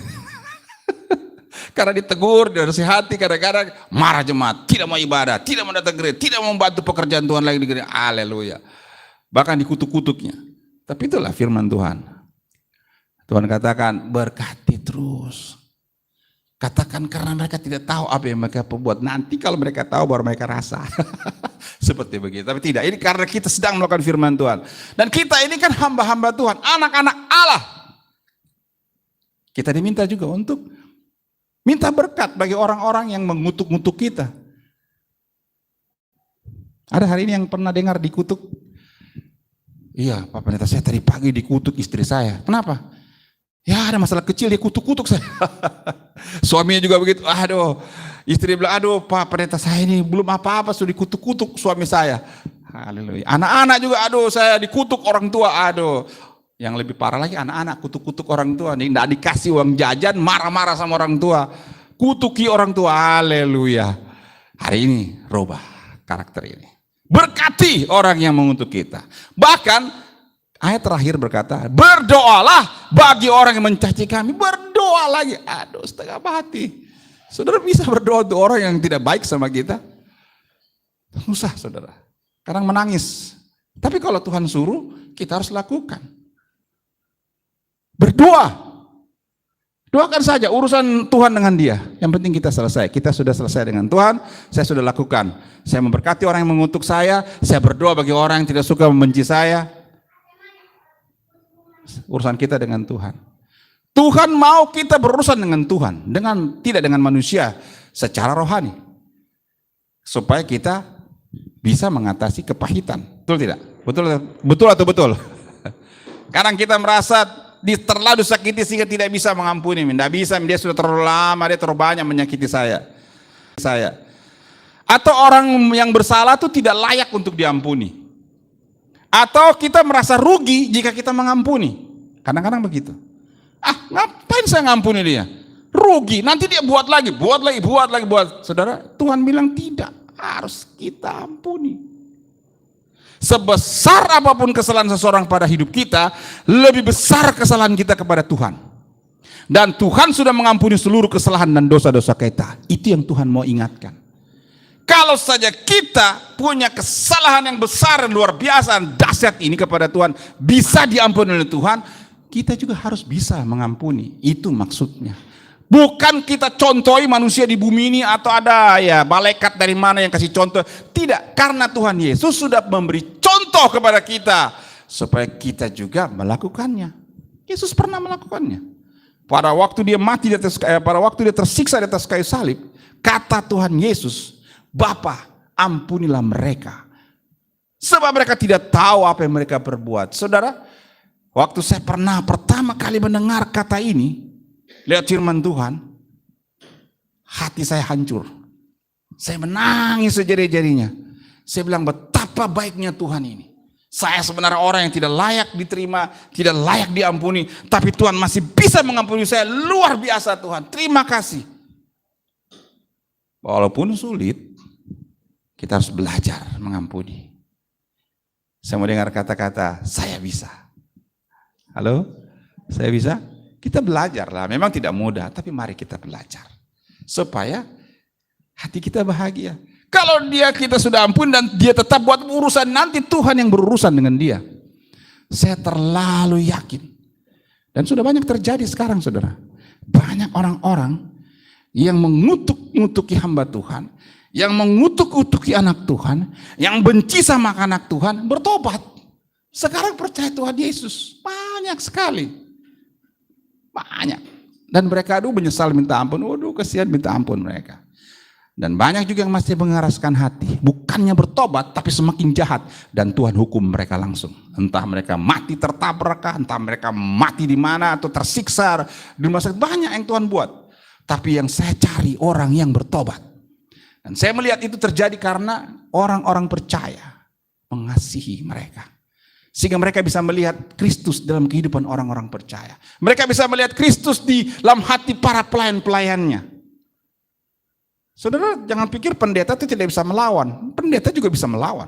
Karena ditegur, dinasihati, kadang-kadang marah jemaat, tidak mau ibadah, tidak mau datang gereja, tidak mau membantu pekerjaan Tuhan lagi di gereja. Haleluya. Bahkan dikutuk-kutuknya. Tapi itulah firman Tuhan. Tuhan katakan, berkati terus. Katakan karena mereka tidak tahu apa yang mereka perbuat. Nanti kalau mereka tahu baru mereka rasa. Seperti begitu. Tapi tidak, ini karena kita sedang melakukan firman Tuhan. Dan kita ini kan hamba-hamba Tuhan, anak-anak Allah. Kita diminta juga untuk minta berkat bagi orang-orang yang mengutuk-ngutuk kita. Ada hari ini yang pernah dengar dikutuk? Iya, Pak Pendeta, saya tadi pagi dikutuk istri saya. Kenapa? Ya ada masalah kecil, dia kutuk-kutuk saya. Suaminya juga begitu. Aduh, istri bilang, aduh Pak Pendeta, saya ini belum apa-apa sudah dikutuk-kutuk suami saya. Haleluya. Anak-anak juga, aduh saya dikutuk orang tua, aduh. Yang lebih parah lagi anak-anak kutuk-kutuk orang tua, nih tidak dikasih uang jajan, marah-marah sama orang tua, kutuki orang tua. Haleluya. Hari ini rubah karakter ini. Berkati orang yang mengutuk kita. Bahkan ayat terakhir berkata, berdoalah bagi orang yang mencaci kami. Berdoa lagi. Aduh, setengah mati. Saudara bisa berdoa untuk orang yang tidak baik sama kita? Susah, saudara. Kadang menangis. Tapi kalau Tuhan suruh, kita harus lakukan. Berdoa. Doakan saja urusan Tuhan dengan dia. Yang penting kita selesai. Kita sudah selesai dengan Tuhan, saya sudah lakukan. Saya memberkati orang yang mengutuk saya berdoa bagi orang yang tidak suka membenci saya. Urusan kita dengan Tuhan. Tuhan mau kita berurusan dengan Tuhan, tidak dengan manusia secara rohani. Supaya kita bisa mengatasi kepahitan. Betul tidak? Betul atau betul? Kadang kita merasa terlalu sakiti sehingga tidak bisa mengampuni. Tidak bisa, dia sudah terlalu lama, dia terlalu banyak menyakiti saya. Atau orang yang bersalah itu tidak layak untuk diampuni. Atau kita merasa rugi jika kita mengampuni. Kadang-kadang begitu. Ngapain saya ngampuni dia? Rugi, nanti dia buat lagi. Saudara, Tuhan bilang tidak, harus kita ampuni. Sebesar apapun kesalahan seseorang pada hidup kita, lebih besar kesalahan kita kepada Tuhan. Dan Tuhan sudah mengampuni seluruh kesalahan dan dosa-dosa kita. Itu yang Tuhan mau ingatkan. Kalau saja kita punya kesalahan yang besar dan luar biasa dan dahsyat ini kepada Tuhan, bisa diampuni oleh Tuhan, kita juga harus bisa mengampuni. Itu maksudnya. Bukan kita contohi manusia di bumi ini atau ada ya malaikat dari mana yang kasih contoh. Tidak, karena Tuhan Yesus sudah memberi contoh kepada kita supaya kita juga melakukannya. Yesus pernah melakukannya. Pada waktu dia mati di atas pada waktu dia tersiksa di atas kayu salib, kata Tuhan Yesus, Bapa, ampunilah mereka. Sebab mereka tidak tahu apa yang mereka perbuat. Saudara, waktu saya pernah pertama kali mendengar kata ini, lihat firman Tuhan, hati saya hancur. Saya menangis sejari-jarinya. Saya bilang betapa baiknya Tuhan ini. Saya sebenarnya orang yang tidak layak diterima, tidak layak diampuni, tapi Tuhan masih bisa mengampuni saya. Luar biasa Tuhan, terima kasih. Walaupun sulit, kita harus belajar mengampuni. Saya mau dengar kata-kata, saya bisa. Halo? Saya bisa? Kita belajar lah, memang tidak mudah, tapi mari kita belajar. Supaya hati kita bahagia. Kalau kita sudah ampun dan dia tetap buat urusan, nanti Tuhan yang berurusan dengan dia. Saya terlalu yakin. Dan sudah banyak terjadi sekarang, saudara. Banyak orang-orang yang mengutuk-ngutuki hamba Tuhan, yang mengutuk-ngutuki anak Tuhan, yang benci sama anak Tuhan, bertobat. Sekarang percaya Tuhan Yesus. Banyak sekali. Banyak. Dan mereka menyesal minta ampun. Waduh, kasihan minta ampun mereka. Dan banyak juga yang masih mengeraskan hati. Bukannya bertobat, tapi semakin jahat. Dan Tuhan hukum mereka langsung. Entah mereka mati tertabrak, entah mereka mati di mana, atau tersiksa. Banyak yang Tuhan buat. Tapi yang saya cari orang yang bertobat. Dan saya melihat itu terjadi karena orang-orang percaya mengasihi mereka. Sehingga mereka bisa melihat Kristus dalam kehidupan orang-orang percaya. Mereka bisa melihat Kristus di dalam hati para pelayan-pelayannya. Saudara jangan pikir pendeta itu tidak bisa melawan. Pendeta juga bisa melawan.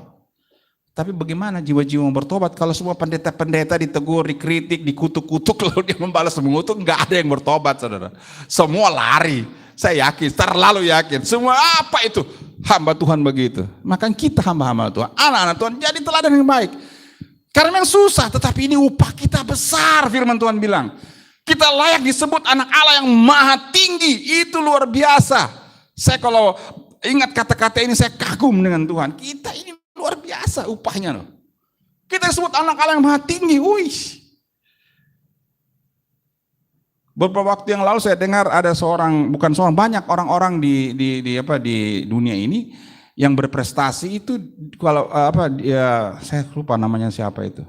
Tapi bagaimana jiwa-jiwa yang bertobat kalau semua pendeta-pendeta ditegur, dikritik, dikutuk-kutuk lalu dia membalas mengutuk, nggak ada yang bertobat, saudara. Semua lari. Saya yakin, terlalu yakin. Semua apa itu? Hamba Tuhan begitu. Makanya kita hamba-hamba Tuhan, anak-anak Tuhan jadi teladan yang baik. Karena memang susah, tetapi ini upah kita besar, firman Tuhan bilang. Kita layak disebut anak Allah yang maha tinggi, itu luar biasa. Saya kalau ingat kata-kata ini saya kagum dengan Tuhan. Kita ini luar biasa upahnya loh. Kita disebut anak Allah yang maha tinggi. Wih. Beberapa waktu yang lalu saya dengar ada banyak orang-orang di dunia ini yang berprestasi itu saya lupa namanya siapa itu.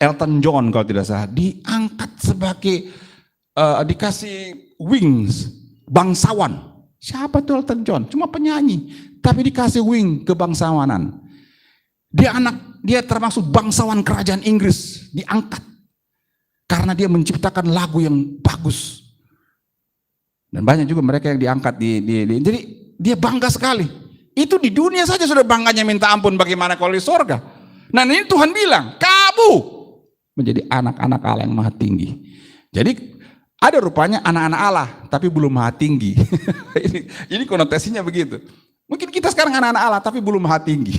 Elton John kalau tidak salah diangkat sebagai dikasih wings bangsawan. Siapa tuh Elton John? Cuma penyanyi, tapi dikasih wing kebangsawanan. Dia termasuk bangsawan kerajaan Inggris, diangkat karena dia menciptakan lagu yang bagus. Dan banyak juga mereka yang diangkat jadi dia bangga sekali. Itu di dunia saja sudah bangganya minta ampun, bagaimana kalau di sorga. Nah ini Tuhan bilang, kamu menjadi anak-anak Allah yang maha tinggi. Jadi ada rupanya anak-anak Allah, tapi belum maha tinggi. ini konotasinya begitu. Mungkin kita sekarang anak-anak Allah, tapi belum maha tinggi.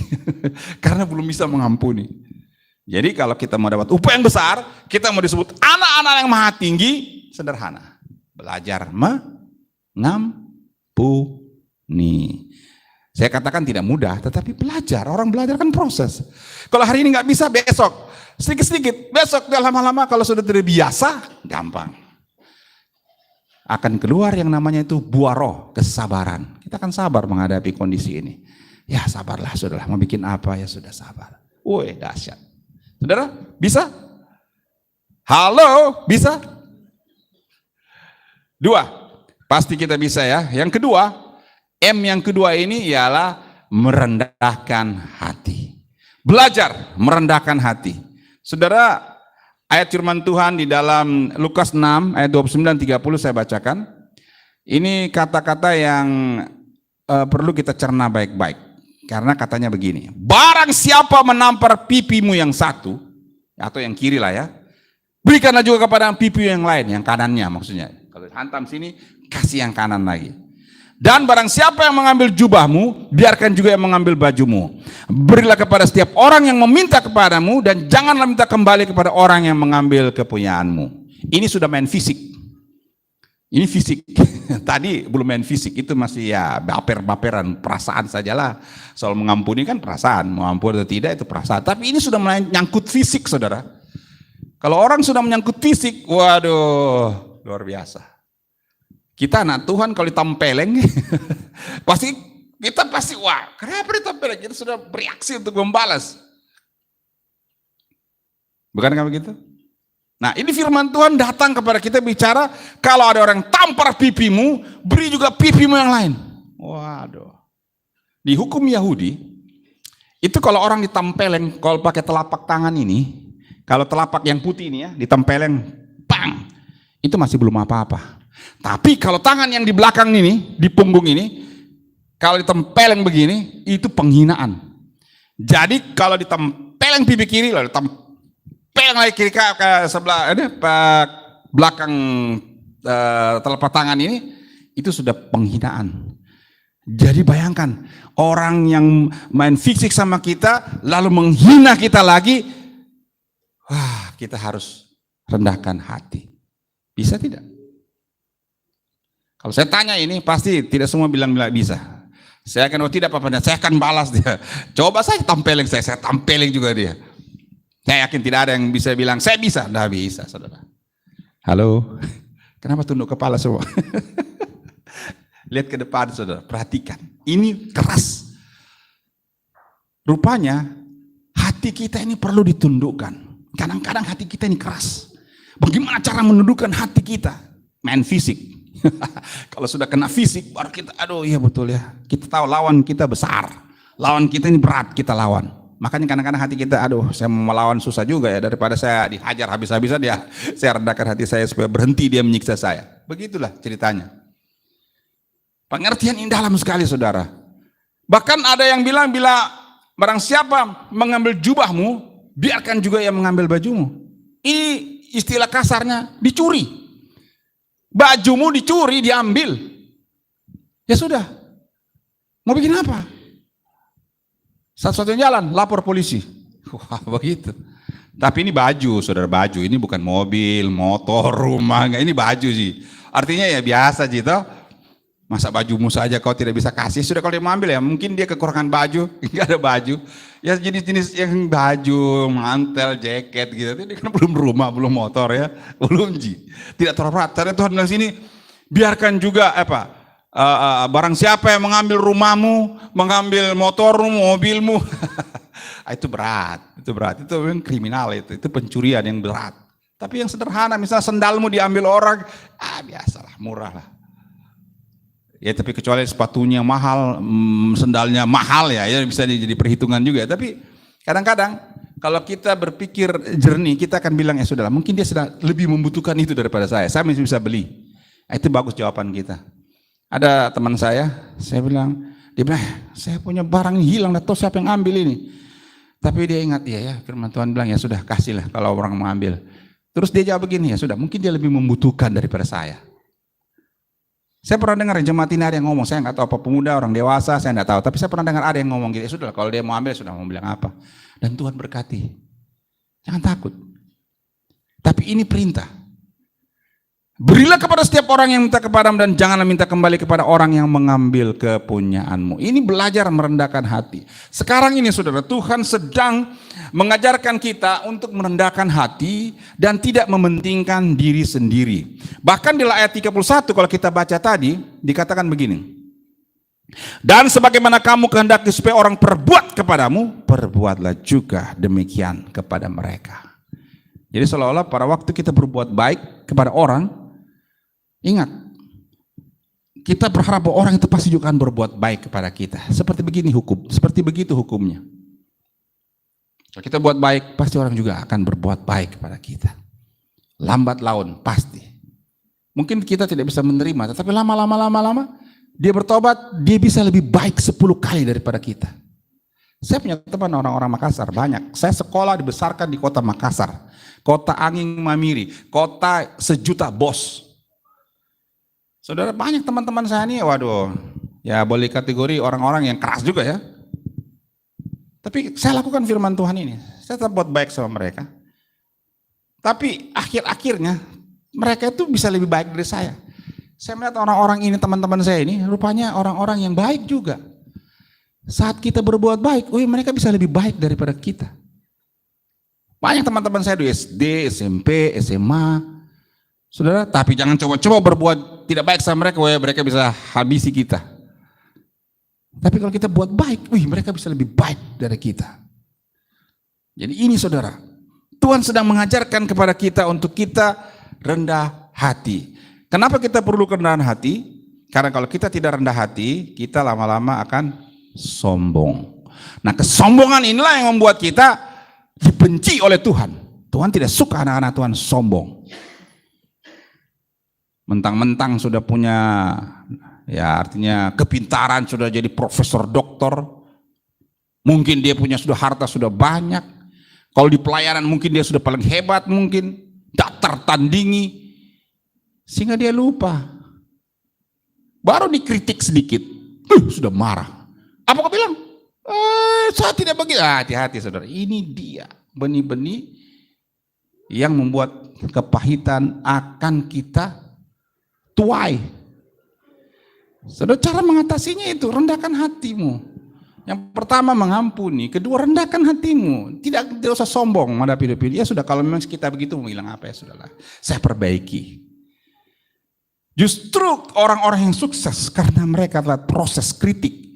Karena belum bisa mengampuni. Jadi kalau kita mau dapat upah yang besar, kita mau disebut anak-anak yang maha tinggi, sederhana. Belajar mengampuni. Saya katakan tidak mudah, tetapi belajar. Orang belajar kan proses. Kalau hari ini nggak bisa, besok. Sedikit-sedikit. Besok lama-lama kalau sudah terbiasa, gampang. Akan keluar yang namanya itu buah roh, kesabaran. Kita akan sabar menghadapi kondisi ini. Ya sabarlah saudara, mau bikin apa ya sudah sabar. Woi dahsyat. Saudara, bisa? Halo, bisa? 2, pasti kita bisa ya. Yang kedua, M yang kedua ini ialah merendahkan hati. Belajar merendahkan hati. Saudara, ayat firman Tuhan di dalam Lukas 6 ayat 29-30 saya bacakan. Ini kata-kata yang perlu kita cerna baik-baik. Karena katanya begini, barang siapa menampar pipimu yang satu, atau yang kiri lah ya, berikanlah juga kepada pipi yang lain, yang kanannya maksudnya. Kalau hantam sini, kasih yang kanan lagi. Dan barang siapa yang mengambil jubahmu, biarkan juga yang mengambil bajumu. Berilah kepada setiap orang yang meminta kepadamu, dan janganlah minta kembali kepada orang yang mengambil kepunyaanmu. Ini sudah main fisik. Ini fisik. Tadi belum main fisik, itu masih ya baper-baperan, perasaan sajalah. Soal mengampuni kan perasaan, mau ampun atau tidak itu perasaan. Tapi ini sudah menyangkut fisik, saudara. Kalau orang sudah menyangkut fisik, waduh, luar biasa. Kita anak Tuhan kalau ditempeleng, kita pasti wah, kenapa ditempeleng? Kita sudah bereaksi untuk membalas. Bukankah begitu? Nah ini firman Tuhan datang kepada kita bicara, kalau ada orang tampar pipimu, beri juga pipimu yang lain. Waduh. Di hukum Yahudi, itu kalau orang ditempeleng, kalau pakai telapak tangan ini, kalau telapak yang putih ini ya, ditempeleng, bang, itu masih belum apa-apa. Tapi kalau tangan yang di belakang ini, di punggung ini, kalau ditempeleng begini, itu penghinaan. Jadi kalau ditempeleng pipi kiri, lalu ditempeleng lagi kiri ke sebelah belakang telapak tangan ini, itu sudah penghinaan. Jadi bayangkan, orang yang main fisik sama kita, lalu menghina kita lagi, wah kita harus rendahkan hati. Bisa tidak? Kalau saya tanya ini, pasti tidak semua bilang bisa. Saya akan, oh tidak apa-apa, saya akan balas dia. Coba saya tampeleng, saya tampeleng juga dia. Saya yakin tidak ada yang bisa bilang, saya bisa. Tidak bisa, saudara. Halo, kenapa tunduk kepala semua? Lihat ke depan, saudara, perhatikan. Ini keras. Rupanya, hati kita ini perlu ditundukkan. Kadang-kadang hati kita ini keras. Bagaimana cara menundukkan hati kita? Main fisik. Kalau sudah kena fisik baru kita, aduh iya betul ya, kita tahu lawan kita besar, lawan kita ini berat kita lawan. Makanya kadang-kadang hati kita, aduh saya mau melawan susah juga ya, daripada saya dihajar habis-habisan ya, saya rendahkan hati saya supaya berhenti dia menyiksa saya. Begitulah ceritanya. Pengertian yang dalam sekali saudara. Bahkan ada yang bilang bila barang siapa mengambil jubahmu, biarkan juga yang mengambil bajumu. Ini istilah kasarnya dicuri. Bajumu dicuri, diambil. Ya sudah. Mau bikin apa? Satu-satunya jalan, lapor polisi. Wah, begitu. Tapi ini baju, saudara, baju. Ini bukan mobil, motor, rumah. Enggak, ini baju sih. Artinya ya biasa gitu. Masa bajumu saja kau tidak bisa kasih. Sudah kalau dia mau ambil ya, mungkin dia kekurangan baju. Enggak ada baju. Ya jenis-jenis yang baju, mantel, jaket gitu. Ini kan belum rumah, belum motor ya. Belum tidak terberat. Karena Tuhan bilang sini, biarkan juga barang siapa yang mengambil rumahmu, mengambil motormu, mobilmu. Itu berat, itu memang kriminal, itu pencurian yang berat. Tapi yang sederhana, misalnya sendalmu diambil orang, biasalah, murah lah. Ya tapi kecuali sepatunya mahal, sendalnya mahal ya bisa jadi perhitungan juga. Tapi kadang-kadang kalau kita berpikir jernih, kita akan bilang ya sudahlah, mungkin dia sedang lebih membutuhkan itu daripada saya masih bisa beli. Itu bagus jawaban kita. Ada teman saya bilang, dia bilang, saya punya barang hilang, atau siapa yang ambil ini? Tapi dia ingat, ya firman Tuhan bilang, ya sudah kasihlah kalau orang mengambil. Terus dia jawab begini, ya sudah, mungkin dia lebih membutuhkan daripada saya. Saya pernah dengar jemaat ini ada yang ngomong, saya nggak tahu apa pemuda, orang dewasa, saya nggak tahu. Tapi saya pernah dengar ada yang ngomong gitu, ya sudah, kalau dia mau ambil, sudah mau bilang apa. Dan Tuhan berkati. Jangan takut. Tapi ini perintah. Berilah kepada setiap orang yang minta kepadamu dan janganlah minta kembali kepada orang yang mengambil kepunyaanmu. Ini belajar merendahkan hati. Sekarang ini saudara, Tuhan sedang mengajarkan kita untuk merendahkan hati dan tidak mementingkan diri sendiri. Bahkan di ayat 31 kalau kita baca tadi, dikatakan begini. Dan sebagaimana kamu kehendaki supaya orang perbuat kepadamu, perbuatlah juga demikian kepada mereka. Jadi seolah-olah pada waktu kita berbuat baik kepada orang, ingat, kita berharap bahwa orang itu pasti juga akan berbuat baik kepada kita. Seperti begini seperti begitu hukumnya. Kalau kita buat baik, pasti orang juga akan berbuat baik kepada kita. Lambat laun, pasti. Mungkin kita tidak bisa menerima, tetapi lama-lama, dia bertobat, dia bisa lebih baik 10 kali daripada kita. Saya punya teman orang-orang Makassar, banyak. Saya sekolah dibesarkan di kota Makassar. Kota angin mamiri, kota sejuta bos. Saudara, banyak teman-teman saya ini, waduh, ya boleh kategori orang-orang yang keras juga ya. Tapi saya lakukan firman Tuhan ini, saya tetap buat baik sama mereka. Tapi akhir-akhirnya mereka itu bisa lebih baik dari saya. Saya melihat orang-orang ini, teman-teman saya ini, rupanya orang-orang yang baik juga. Saat kita berbuat baik, mereka bisa lebih baik daripada kita. Banyak teman-teman saya di SD, SMP, SMA, saudara, tapi jangan coba-coba berbuat tidak baik sama mereka, mereka bisa habisi kita. Tapi kalau kita buat baik, mereka bisa lebih baik dari kita. Jadi ini saudara, Tuhan sedang mengajarkan kepada kita untuk kita rendah hati. Kenapa kita perlu kerendahan hati? Karena kalau kita tidak rendah hati, kita lama-lama akan sombong. Nah, kesombongan inilah yang membuat kita dibenci oleh Tuhan. Tuhan tidak suka anak-anak Tuhan sombong. Mentang-mentang sudah punya, ya artinya kepintaran, sudah jadi profesor doktor, mungkin dia punya sudah harta sudah banyak, kalau di pelayanan mungkin dia sudah paling hebat, mungkin tak tertandingi, sehingga dia lupa. Baru dikritik sedikit, sudah marah. Apa kau bilang? Saya tidak begitu. Hati-hati saudara, ini dia benih-benih yang membuat kepahitan akan kita tuai. Saudara, cara mengatasinya itu rendahkan hatimu. Yang pertama mengampuni, kedua rendahkan hatimu. Tidak usah sombong menghadapi hidup ini. Ya sudah, kalau memang kita begitu mau hilang apa ya sudahlah. Saya perbaiki. Justru orang-orang yang sukses karena mereka telah proses kritik.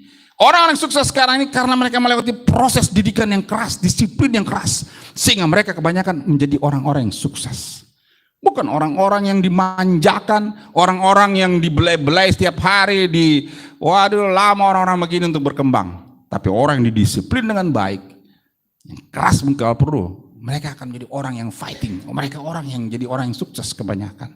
Orang-orang yang sukses sekarang ini karena mereka melewati proses didikan yang keras, disiplin yang keras, sehingga mereka kebanyakan menjadi orang-orang yang sukses. Bukan orang-orang yang dimanjakan, orang-orang yang dibelai-belai setiap hari, lama orang-orang begini untuk berkembang. Tapi orang yang didisiplin dengan baik, yang keras mungkin kalau perlu, mereka akan menjadi orang yang fighting. Mereka orang yang jadi orang yang sukses kebanyakan.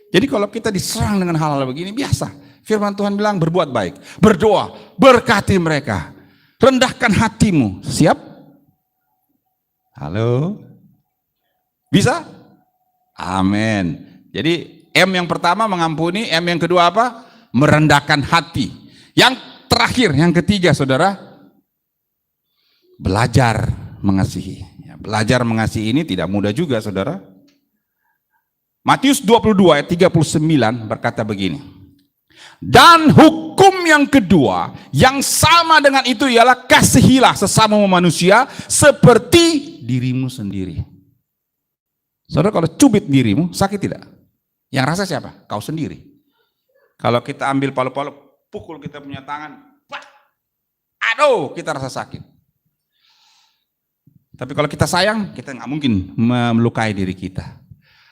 Jadi kalau kita diserang dengan hal-hal begini, biasa. Firman Tuhan bilang berbuat baik, berdoa, berkati mereka, rendahkan hatimu. Siap? Halo? Bisa? Amin. Jadi M yang pertama mengampuni, M yang kedua apa? Merendahkan hati. Yang terakhir, yang ketiga saudara, belajar mengasihi. Ya, belajar mengasihi ini tidak mudah juga saudara. Matius 22 ayat 39 berkata begini. Dan hukum yang kedua yang sama dengan itu ialah kasihilah sesama manusia seperti dirimu sendiri. Saudara, kalau cubit dirimu sakit tidak? Yang rasa siapa? Kau sendiri. Kalau kita ambil palu-palu, pukul kita punya tangan, aduh, kita rasa sakit. Tapi kalau kita sayang, kita nggak mungkin melukai diri kita.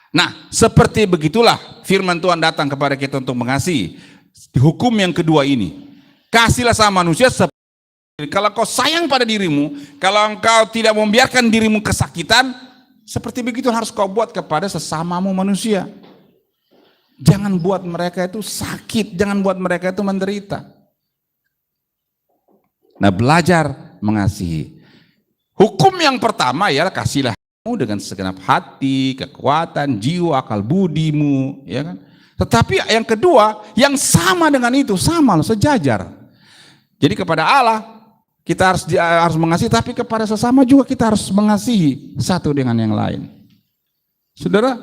Nah, seperti begitulah firman Tuhan datang kepada kita untuk mengasihi. Hukum yang kedua ini, kasihlah sama manusia seperti. Kalau kau sayang pada dirimu, kalau engkau tidak membiarkan dirimu kesakitan, seperti begitu harus kau buat kepada sesamamu manusia. Jangan buat mereka itu sakit, jangan buat mereka itu menderita. Nah, belajar mengasihi. Hukum yang pertama ialah kasihlah dengan segenap hati, kekuatan, jiwa, akal budimu, ya kan? Tetapi yang kedua, yang sama dengan itu, sama loh, sejajar. Jadi kepada Allah kita harus mengasihi, tapi kepada sesama juga kita harus mengasihi satu dengan yang lain. Saudara,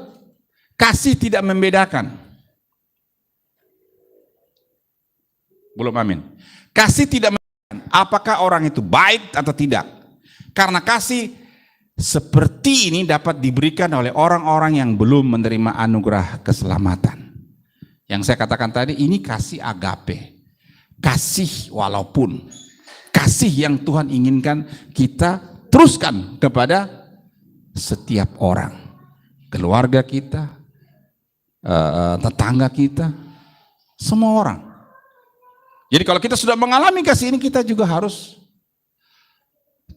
kasih tidak membedakan. Belum amin. Kasih tidak membedakan apakah orang itu baik atau tidak. Karena kasih seperti ini dapat diberikan oleh orang-orang yang belum menerima anugerah keselamatan. Yang saya katakan tadi, ini kasih agape. Kasih walaupun. Kasih yang Tuhan inginkan kita teruskan kepada setiap orang. Keluarga kita, tetangga kita, semua orang. Jadi kalau kita sudah mengalami kasih ini, kita juga harus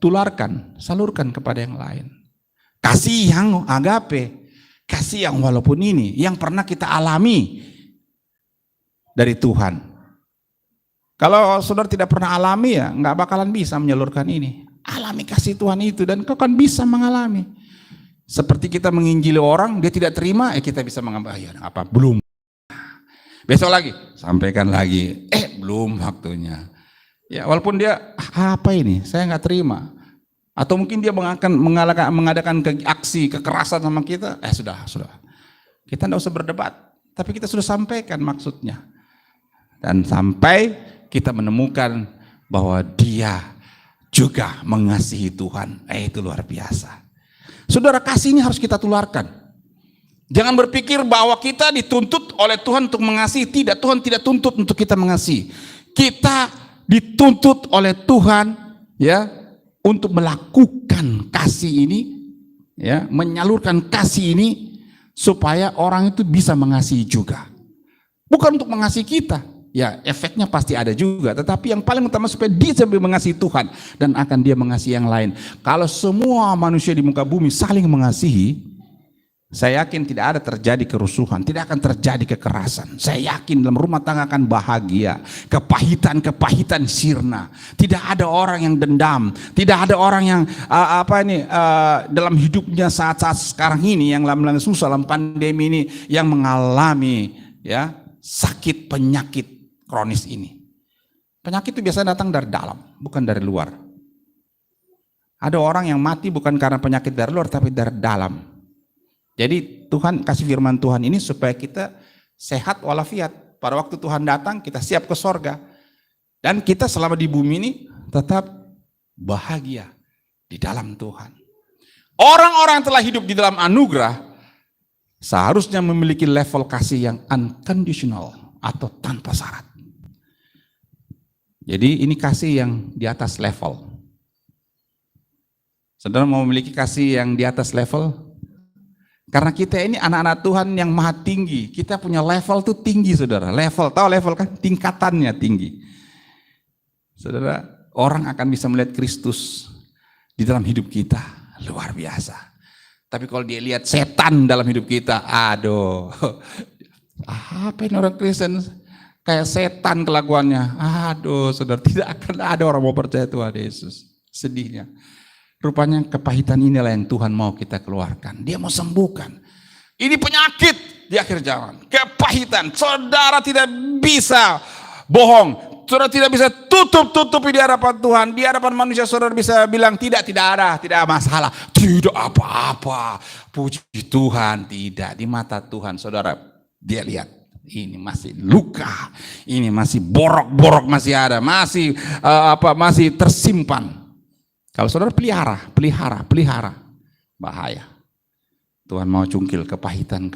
tularkan, salurkan kepada yang lain. Kasih yang agape, kasih yang walaupun ini, yang pernah kita alami dari Tuhan. Kalau saudara tidak pernah alami, ya nggak bakalan bisa menyalurkan ini. Alami kasih Tuhan itu dan kau kan bisa mengalami. Seperti kita menginjili orang, dia tidak terima, kita bisa mengambil, ya apa belum. Besok lagi, sampaikan lagi, belum waktunya. Ya walaupun dia apa ini, saya nggak terima. Atau mungkin dia mengadakan aksi kekerasan sama kita, sudah. Kita tidak usah berdebat, tapi kita sudah sampaikan maksudnya. Dan sampai kita menemukan bahwa dia juga mengasihi Tuhan. Itu luar biasa. Saudara, kasih ini harus kita tularkan. Jangan berpikir bahwa kita dituntut oleh Tuhan untuk mengasihi. Tidak, Tuhan tidak tuntut untuk kita mengasihi. Kita dituntut oleh Tuhan ya untuk melakukan kasih ini, ya, menyalurkan kasih ini supaya orang itu bisa mengasihi juga. Bukan untuk mengasihi kita. Ya, efeknya pasti ada juga, tetapi yang paling utama supaya dia sampai mengasihi Tuhan dan akan dia mengasihi yang lain. Kalau semua manusia di muka bumi saling mengasihi, saya yakin tidak ada terjadi kerusuhan, tidak akan terjadi kekerasan. Saya yakin dalam rumah tangga akan bahagia, kepahitan sirna. Tidak ada orang yang dendam, tidak ada orang yang dalam hidupnya saat-saat sekarang ini yang dalam susah dalam pandemi ini yang mengalami ya sakit penyakit kronis ini. Penyakit itu biasanya datang dari dalam, bukan dari luar. Ada orang yang mati bukan karena penyakit dari luar, tapi dari dalam. Jadi Tuhan kasih firman Tuhan ini supaya kita sehat walafiat. Pada waktu Tuhan datang, kita siap ke sorga. Dan kita selama di bumi ini tetap bahagia di dalam Tuhan. Orang-orang yang telah hidup di dalam anugerah seharusnya memiliki level kasih yang unconditional atau tanpa syarat. Jadi ini kasih yang di atas level. Saudara mau memiliki kasih yang di atas level? Karena kita ini anak-anak Tuhan yang maha tinggi. Kita punya level tuh tinggi, saudara. Level, tahu level kan? Tingkatannya tinggi. Saudara, orang akan bisa melihat Kristus di dalam hidup kita. Luar biasa. Tapi kalau dia lihat setan dalam hidup kita, aduh. Apa ini orang Kristen? kayak setan kelakuannya. Aduh, saudara, tidak akan ada orang mau percaya Tuhan Yesus. Sedihnya. Rupanya kepahitan inilah yang Tuhan mau kita keluarkan. Dia mau sembuhkan. Ini penyakit di akhir zaman. Kepahitan. Saudara tidak bisa bohong. Saudara tidak bisa tutup-tutupi di hadapan Tuhan. Di hadapan manusia saudara bisa bilang tidak ada, tidak masalah. Tidak apa-apa. Puji Tuhan, tidak. Di mata Tuhan saudara, dia lihat. Ini masih luka. Ini masih borok-borok masih ada. Masih masih tersimpan. Kalau saudara pelihara. Bahaya. Tuhan mau cungkil kepahitan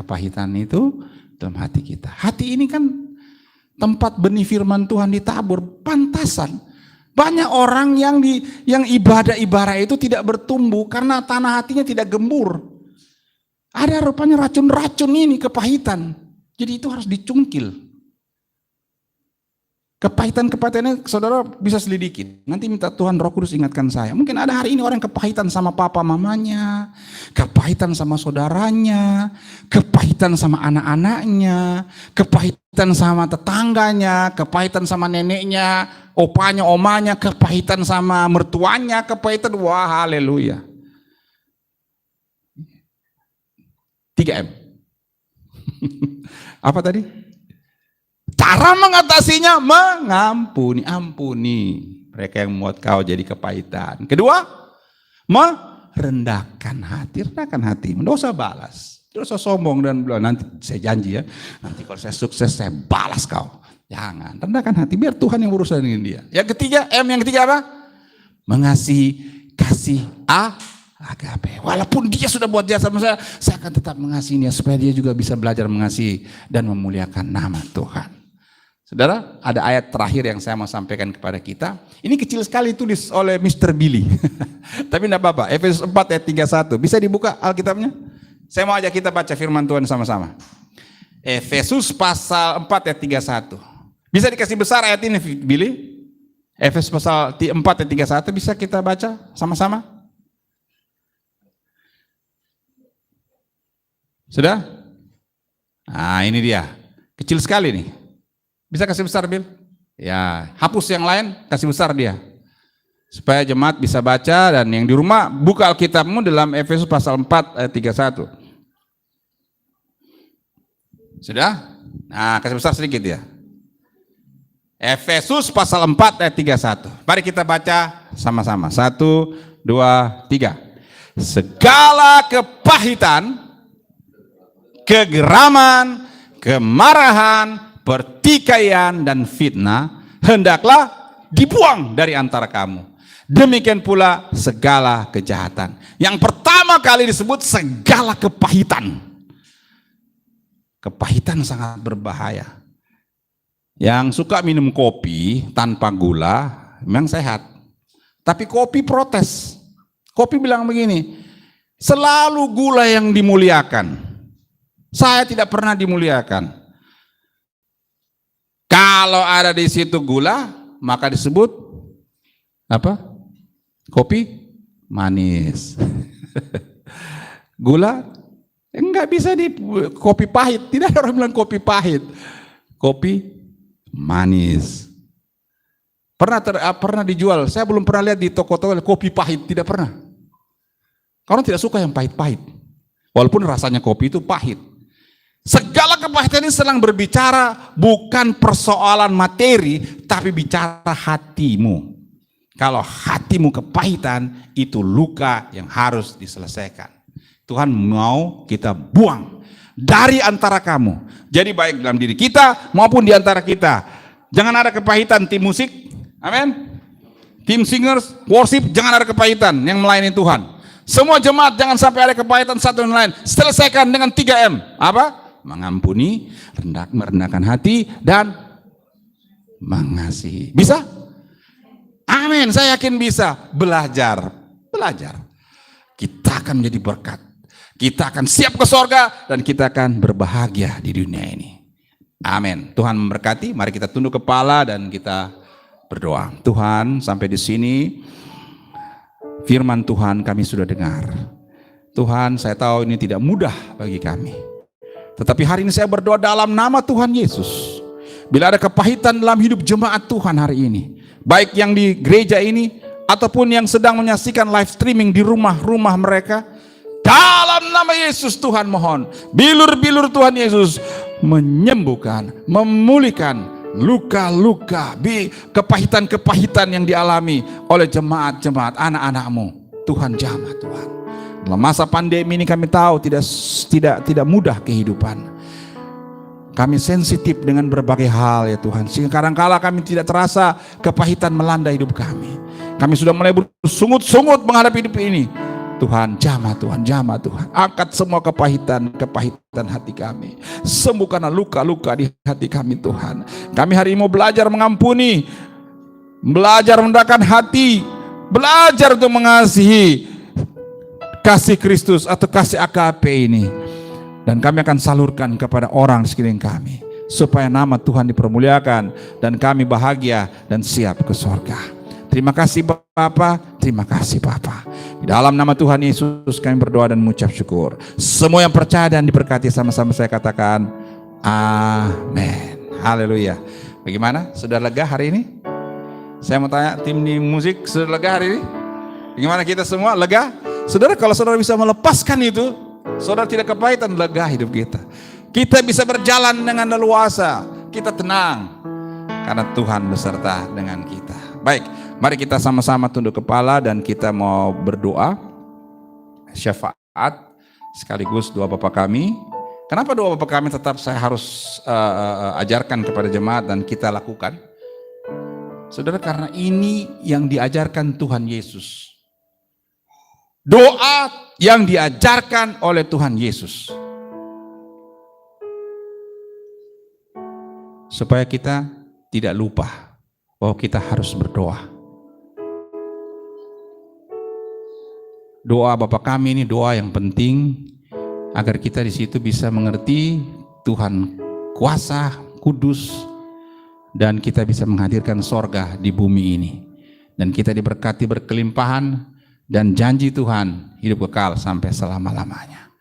itu dalam hati kita. Hati ini kan tempat benih firman Tuhan ditabur, pantasan. Banyak orang yang ibadah itu tidak bertumbuh karena tanah hatinya tidak gembur. Ada rupanya racun-racun ini, kepahitan. Jadi itu harus dicungkil. Kepahitan-kepahitannya saudara bisa selidikin. Nanti minta Tuhan Roh Kudus ingatkan saya. Mungkin ada hari ini orang kepahitan sama papa mamanya, kepahitan sama saudaranya, kepahitan sama anak-anaknya, kepahitan sama tetangganya, kepahitan sama neneknya, opanya, omanya, kepahitan sama mertuanya, kepahitan. Wah, haleluya. 3M. Apa tadi? Cara mengatasinya ampuni mereka yang membuat kau jadi kepahitan. Kedua, merendahkan hati, mendosa balas. Dosa sombong dan bilang nanti saya janji ya, nanti kalau saya sukses saya balas kau. Jangan, rendahkan hati biar Tuhan yang berurusan dengan dia. Yang ketiga, yang ketiga apa? Mengasihi, kasih agape. Walaupun dia sudah buat jahat sama saya akan tetap mengasihi dia supaya dia juga bisa belajar mengasihi dan memuliakan nama Tuhan. Saudara, ada ayat terakhir yang saya mau sampaikan kepada kita. Ini kecil sekali tulis oleh Mr. Billy. Tapi tidak apa-apa. Efesus 4 ayat 31. Bisa dibuka Alkitabnya? Saya mau ajak kita baca firman Tuhan sama-sama. Efesus pasal 4 ayat 31. Bisa dikasih besar ayat ini, Billy? Efesus pasal 4 ayat 31 bisa kita baca sama-sama? Sudah? Nah, ini dia. Kecil sekali nih. Bisa kasih besar, Bil? Ya, hapus yang lain, kasih besar dia. Supaya jemaat bisa baca dan yang di rumah buka Alkitabmu dalam Efesus pasal 4 ayat 31. Sudah? Nah, kasih besar sedikit ya. Efesus pasal 4 ayat 31. Mari kita baca sama-sama. 1, 2, 3. Segala kepahitan, kegeraman, kemarahan, pertikaian dan fitnah hendaklah dibuang dari antara kamu. Demikian pula segala kejahatan. Yang pertama kali disebut segala kepahitan. Kepahitan sangat berbahaya. Yang suka minum kopi tanpa gula memang sehat. Tapi kopi protes. Kopi bilang begini, selalu gula yang dimuliakan. Saya tidak pernah dimuliakan. Kalau ada di situ gula, maka disebut apa? Kopi manis. Gula enggak bisa di kopi pahit. Tidak ada orang bilang kopi pahit. Kopi manis. Pernah dijual. Saya belum pernah lihat di toko-toko kopi pahit, tidak pernah. Karena tidak suka yang pahit-pahit. Walaupun rasanya kopi itu pahit. Segala kepahitan ini sedang berbicara bukan persoalan materi, tapi bicara hatimu. Kalau hatimu kepahitan, itu luka yang harus diselesaikan. Tuhan mau kita buang dari antara kamu. Jadi baik dalam diri kita maupun di antara kita. Jangan ada kepahitan tim musik, amin. Tim singers, worship, jangan ada kepahitan yang melayani Tuhan. Semua jemaat jangan sampai ada kepahitan satu dan lain. Selesaikan dengan 3M. Apa? Mengampuni, merendahkan hati, dan mengasihi. Bisa? Amin, saya yakin bisa. Belajar. Kita akan menjadi berkat. Kita akan siap ke sorga, dan kita akan berbahagia di dunia ini. Amin. Tuhan memberkati. Mari kita tunduk kepala dan kita berdoa. Tuhan, sampai di sini firman Tuhan kami sudah dengar. Tuhan, saya tahu ini tidak mudah bagi kami. Tetapi hari ini saya berdoa dalam nama Tuhan Yesus. Bila ada kepahitan dalam hidup jemaat Tuhan hari ini, baik yang di gereja ini ataupun yang sedang menyaksikan live streaming di rumah-rumah mereka, dalam nama Yesus Tuhan mohon, bilur-bilur Tuhan Yesus menyembuhkan, memulihkan luka-luka, kepahitan-kepahitan yang dialami oleh jemaat-jemaat anak-anak-Mu. Tuhan jamah Tuhan. Dalam masa pandemi ini kami tahu tidak mudah kehidupan. Kami sensitif dengan berbagai hal ya Tuhan, sehingga kadang-kala kami tidak terasa kepahitan melanda hidup kami. Kami sudah mulai bersungut-sungut menghadapi hidup ini. Tuhan, jamah Tuhan, jamah Tuhan. Angkat semua kepahitan hati kami. Sembuhkanlah luka-luka di hati kami Tuhan. Kami hari ini mau belajar mengampuni, belajar merendahkan hati, belajar untuk mengasihi kasih Kristus atau kasih AKP ini. Dan kami akan salurkan kepada orang di sekeliling kami, supaya nama Tuhan dipermuliakan dan kami bahagia dan siap ke surga. Terima kasih Bapa, terima kasih Bapa. Di dalam nama Tuhan Yesus kami berdoa dan mengucap syukur. Semua yang percaya dan diberkati sama-sama saya katakan amin. Haleluya. Bagaimana? Sudah lega hari ini? Saya mau tanya tim di musik, sudah lega hari ini? Bagaimana kita semua lega? Saudara, kalau saudara bisa melepaskan itu, saudara tidak kepahitan, lega hidup kita. Kita bisa berjalan dengan leluasa, kita tenang karena Tuhan beserta dengan kita. Baik, mari kita sama-sama tunduk kepala dan kita mau berdoa syafaat sekaligus doa Bapa kami. Kenapa doa Bapa kami tetap saya harus ajarkan kepada jemaat dan kita lakukan? Saudara, karena ini yang diajarkan Tuhan Yesus. Doa yang diajarkan oleh Tuhan Yesus, supaya kita tidak lupa bahwa kita harus berdoa. Doa Bapa kami ini doa yang penting agar kita di situ bisa mengerti Tuhan kuasa, kudus, dan kita bisa menghadirkan sorga di bumi ini. Dan kita diberkati berkelimpahan dan janji Tuhan hidup kekal sampai selama-lamanya.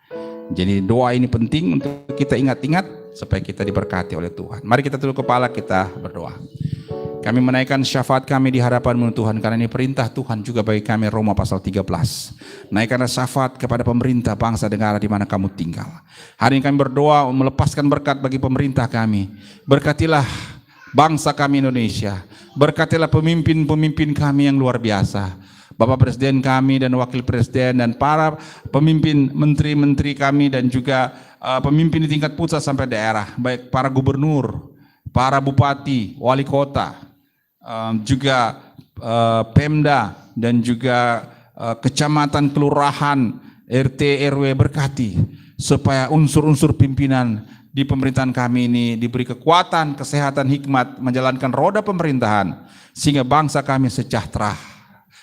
Jadi doa ini penting untuk kita ingat-ingat supaya kita diberkati oleh Tuhan. Mari kita tunduk kepala, kita berdoa. Kami menaikkan syafaat kami di hadapan-Mu Tuhan, karena ini perintah Tuhan juga bagi kami, Roma pasal 13. Naikkanlah syafaat kepada pemerintah bangsa negara di mana kamu tinggal. Hari ini kami berdoa melepaskan berkat bagi pemerintah kami. Berkatilah bangsa kami Indonesia. Berkatilah pemimpin-pemimpin kami yang luar biasa. Bapak Presiden kami dan Wakil Presiden dan para pemimpin menteri-menteri kami dan juga pemimpin di tingkat pusat sampai daerah, baik para gubernur, para bupati, wali kota, juga Pemda dan juga kecamatan, kelurahan, RT, RW, berkati supaya unsur-unsur pimpinan di pemerintahan kami ini diberi kekuatan, kesehatan, hikmat menjalankan roda pemerintahan sehingga bangsa kami sejahtera.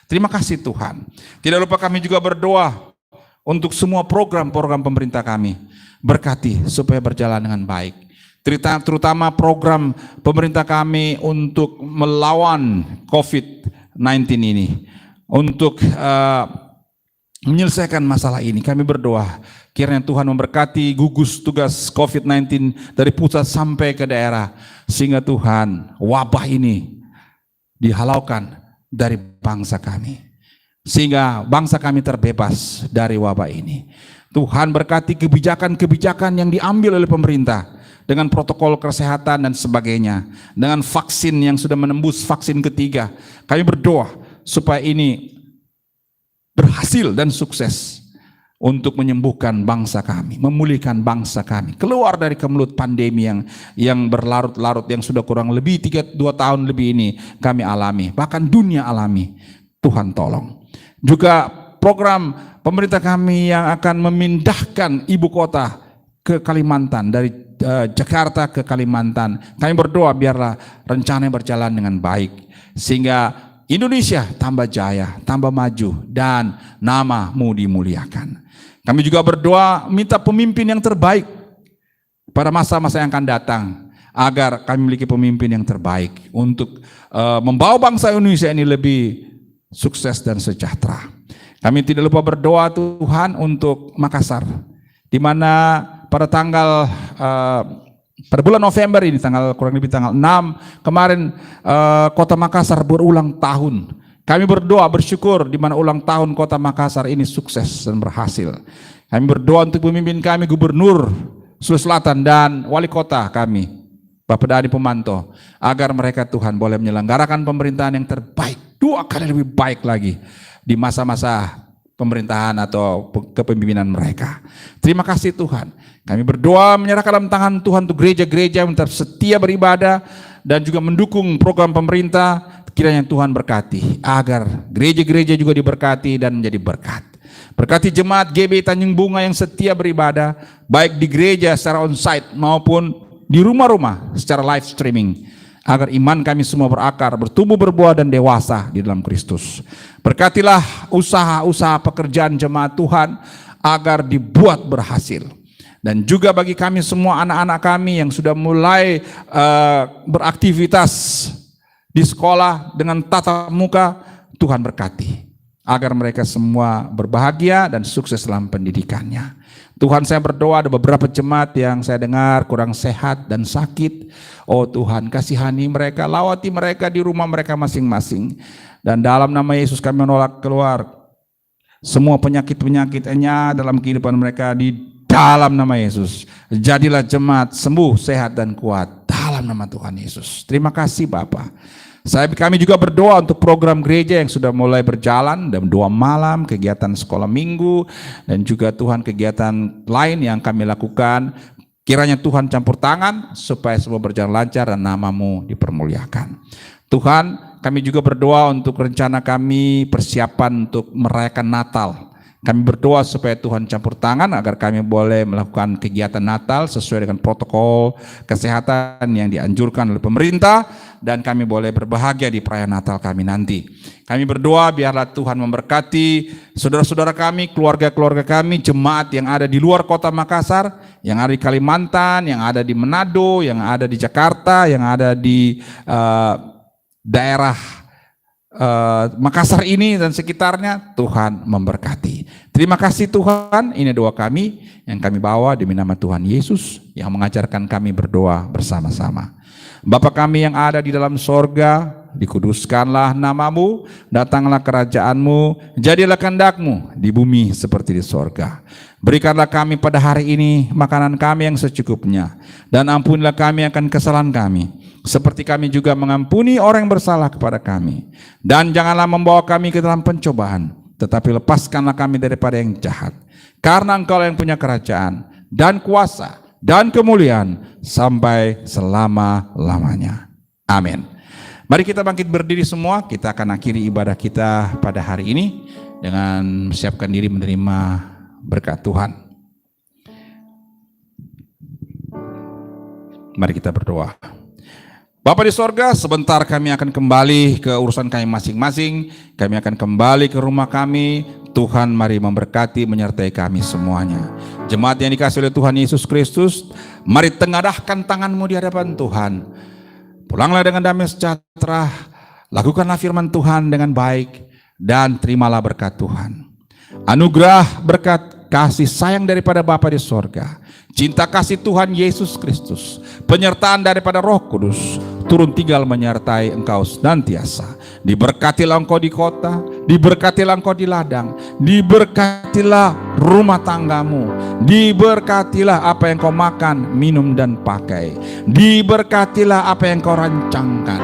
Terima kasih Tuhan. Tidak lupa kami juga berdoa untuk semua program-program pemerintah kami. Berkati supaya berjalan dengan baik. Terutama program pemerintah kami untuk melawan COVID-19 ini. Untuk menyelesaikan masalah ini. Kami berdoa kiranya Tuhan memberkati gugus tugas COVID-19 dari pusat sampai ke daerah. Sehingga Tuhan wabah ini dihalaukan dari bangsa kami, sehingga bangsa kami terbebas dari wabah ini. Tuhan berkati kebijakan-kebijakan yang diambil oleh pemerintah dengan protokol kesehatan dan sebagainya, dengan vaksin yang sudah menembus vaksin ketiga. Kami berdoa supaya ini berhasil dan sukses untuk menyembuhkan bangsa kami, memulihkan bangsa kami, keluar dari kemelut pandemi yang berlarut-larut, yang sudah kurang lebih 2 tahun lebih ini kami alami, bahkan dunia alami. Tuhan tolong. Juga program pemerintah kami yang akan memindahkan ibu kota ke Kalimantan, dari Jakarta ke Kalimantan. Kami berdoa biarlah rencananya berjalan dengan baik, sehingga Indonesia tambah jaya, tambah maju, dan nama-Mu dimuliakan. Kami juga berdoa minta pemimpin yang terbaik pada masa-masa yang akan datang, agar kami memiliki pemimpin yang terbaik untuk membawa bangsa Indonesia ini lebih sukses dan sejahtera. Kami tidak lupa berdoa Tuhan untuk Makassar, di mana pada tanggal pada bulan November ini kurang lebih tanggal 6 kemarin Kota Makassar berulang tahun. Kami berdoa bersyukur di mana ulang tahun Kota Makassar ini sukses dan berhasil. Kami berdoa untuk pemimpin kami, Gubernur Sulawesi Selatan dan Wali Kota kami, Bapak Dhani Pomanto, agar mereka Tuhan boleh menyelenggarakan pemerintahan yang terbaik, 2 kali lebih baik lagi di masa-masa pemerintahan atau kepemimpinan mereka. Terima kasih Tuhan. Kami berdoa menyerahkan dalam tangan Tuhan untuk gereja-gereja yang tetap setia beribadah dan juga mendukung program pemerintah. Kiranya Tuhan berkati agar gereja-gereja juga diberkati dan menjadi berkat. Berkati jemaat GB Tanjung Bunga yang setia beribadah, baik di gereja secara onsite maupun di rumah-rumah secara live streaming, agar iman kami semua berakar, bertumbuh, berbuah, dan dewasa di dalam Kristus. Berkatilah usaha-usaha pekerjaan jemaat Tuhan agar dibuat berhasil. Dan juga bagi kami semua anak-anak kami yang sudah mulai beraktivitas di sekolah dengan tatap muka, Tuhan berkati agar mereka semua berbahagia dan sukses dalam pendidikannya. Tuhan, saya berdoa ada beberapa jemaat yang saya dengar kurang sehat dan sakit. Oh Tuhan, kasihani mereka, lawati mereka di rumah mereka masing-masing. Dan dalam nama Yesus kami menolak keluar semua penyakit-penyakitnya dalam kehidupan mereka di dalam nama Yesus. Jadilah jemaat sembuh, sehat dan kuat dalam nama Tuhan Yesus. Terima kasih Bapak. Kami juga berdoa untuk program gereja yang sudah mulai berjalan, dan doa malam, kegiatan sekolah minggu, dan juga Tuhan kegiatan lain yang kami lakukan. Kiranya Tuhan campur tangan supaya semua berjalan lancar dan nama-Mu dipermuliakan. Tuhan, kami juga berdoa untuk rencana kami persiapan untuk merayakan Natal. Kami berdoa supaya Tuhan campur tangan agar kami boleh melakukan kegiatan Natal sesuai dengan protokol kesehatan yang dianjurkan oleh pemerintah, dan kami boleh berbahagia di perayaan Natal kami nanti. Kami berdoa biarlah Tuhan memberkati saudara-saudara kami, keluarga-keluarga kami, jemaat yang ada di luar Kota Makassar, yang ada di Kalimantan, yang ada di Manado, yang ada di Jakarta, yang ada di daerah Makassar ini dan sekitarnya. Tuhan memberkati. Terima kasih Tuhan, ini doa kami yang kami bawa demi nama Tuhan Yesus yang mengajarkan kami berdoa bersama-sama. Bapa kami yang ada di dalam sorga, dikuduskanlah nama-Mu, datanglah kerajaan-Mu, jadilah kehendak-Mu di bumi seperti di sorga. Berikanlah kami pada hari ini makanan kami yang secukupnya, dan ampunilah kami akan kesalahan kami, seperti kami juga mengampuni orang yang bersalah kepada kami. Dan janganlah membawa kami ke dalam pencobaan, tetapi lepaskanlah kami daripada yang jahat. Karena Engkau yang punya kerajaan dan kuasa dan kemuliaan sampai selama-lamanya. Amin. Mari kita bangkit berdiri semua. Kita akan akhiri ibadah kita pada hari ini dengan siapkan diri menerima berkat Tuhan. Mari kita berdoa. Bapa di sorga, sebentar kami akan kembali ke urusan kami masing-masing. Kami akan kembali ke rumah kami. Tuhan mari memberkati, menyertai kami semuanya. Jemaat yang dikasihi oleh Tuhan Yesus Kristus, mari tengadahkan tanganmu di hadapan Tuhan. Pulanglah dengan damai sejahtera, lakukanlah firman Tuhan dengan baik, dan terimalah berkat Tuhan. Anugerah, berkat, kasih sayang daripada Bapa di sorga, cinta kasih Tuhan Yesus Kristus, penyertaan daripada Roh Kudus, turun tinggal menyertai engkau senantiasa. Diberkatilah engkau di kota, diberkatilah engkau di ladang, diberkatilah rumah tanggamu, diberkatilah apa yang kau makan, minum dan pakai, diberkatilah apa yang kau rancangkan,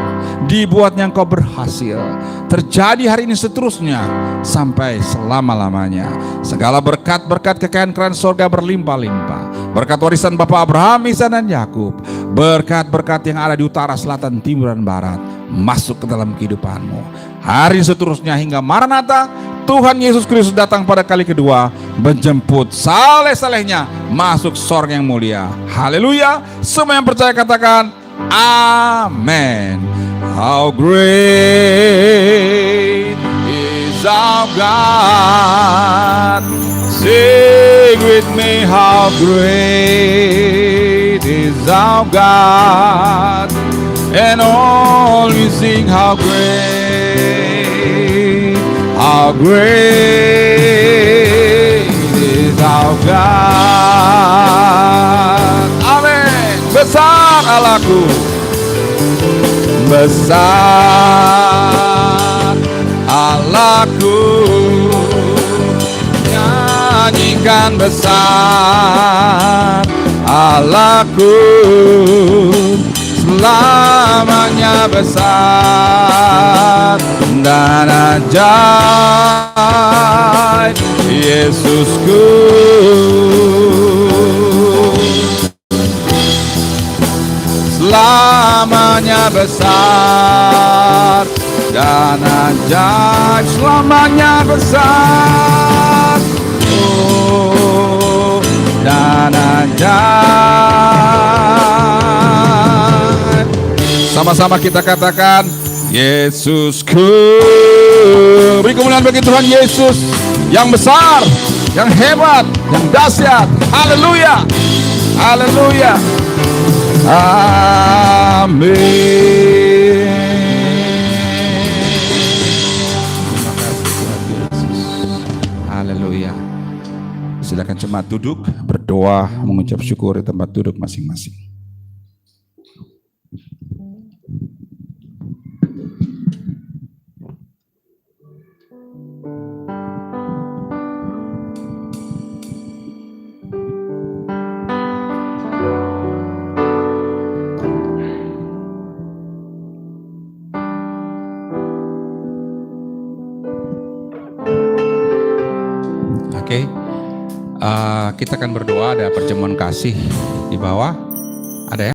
dibuatnya engkau berhasil. Terjadi hari ini seterusnya sampai selama-lamanya. Segala berkat-berkat kekayaan kerajaan sorga berlimpah-limpah, berkat warisan Bapak Abraham, Ishak dan Yakub, berkat-berkat yang ada di utara, selatan, timur dan barat masuk ke dalam kehidupanmu. Hari seterusnya hingga Maranatha, Tuhan Yesus Kristus datang pada kali kedua, menjemput saleh-salehnya masuk surga yang mulia. Haleluya. Semua yang percaya katakan amin. How great is our God. Sing with me, how great is our God. And all we sing, how great is our God. Amen. besar Allahku, besar Allahku. Nyanyikan besar Allahku, selamanya besar dan ajaib Yesusku. Selamanya besar dan ajaib, selamanya besar, oh, dan ajaib. Sama-sama kita katakan, Yesusku. Beri kemuliaan bagi Tuhan Yesus yang besar, yang hebat, yang dahsyat. Haleluya, haleluya. Amin. Terima kasih Tuhan Yesus. Haleluya. Silakan jemaat duduk, berdoa, mengucap syukur di tempat duduk masing-masing. Oke, kita akan berdoa, ada perjamuan kasih di bawah.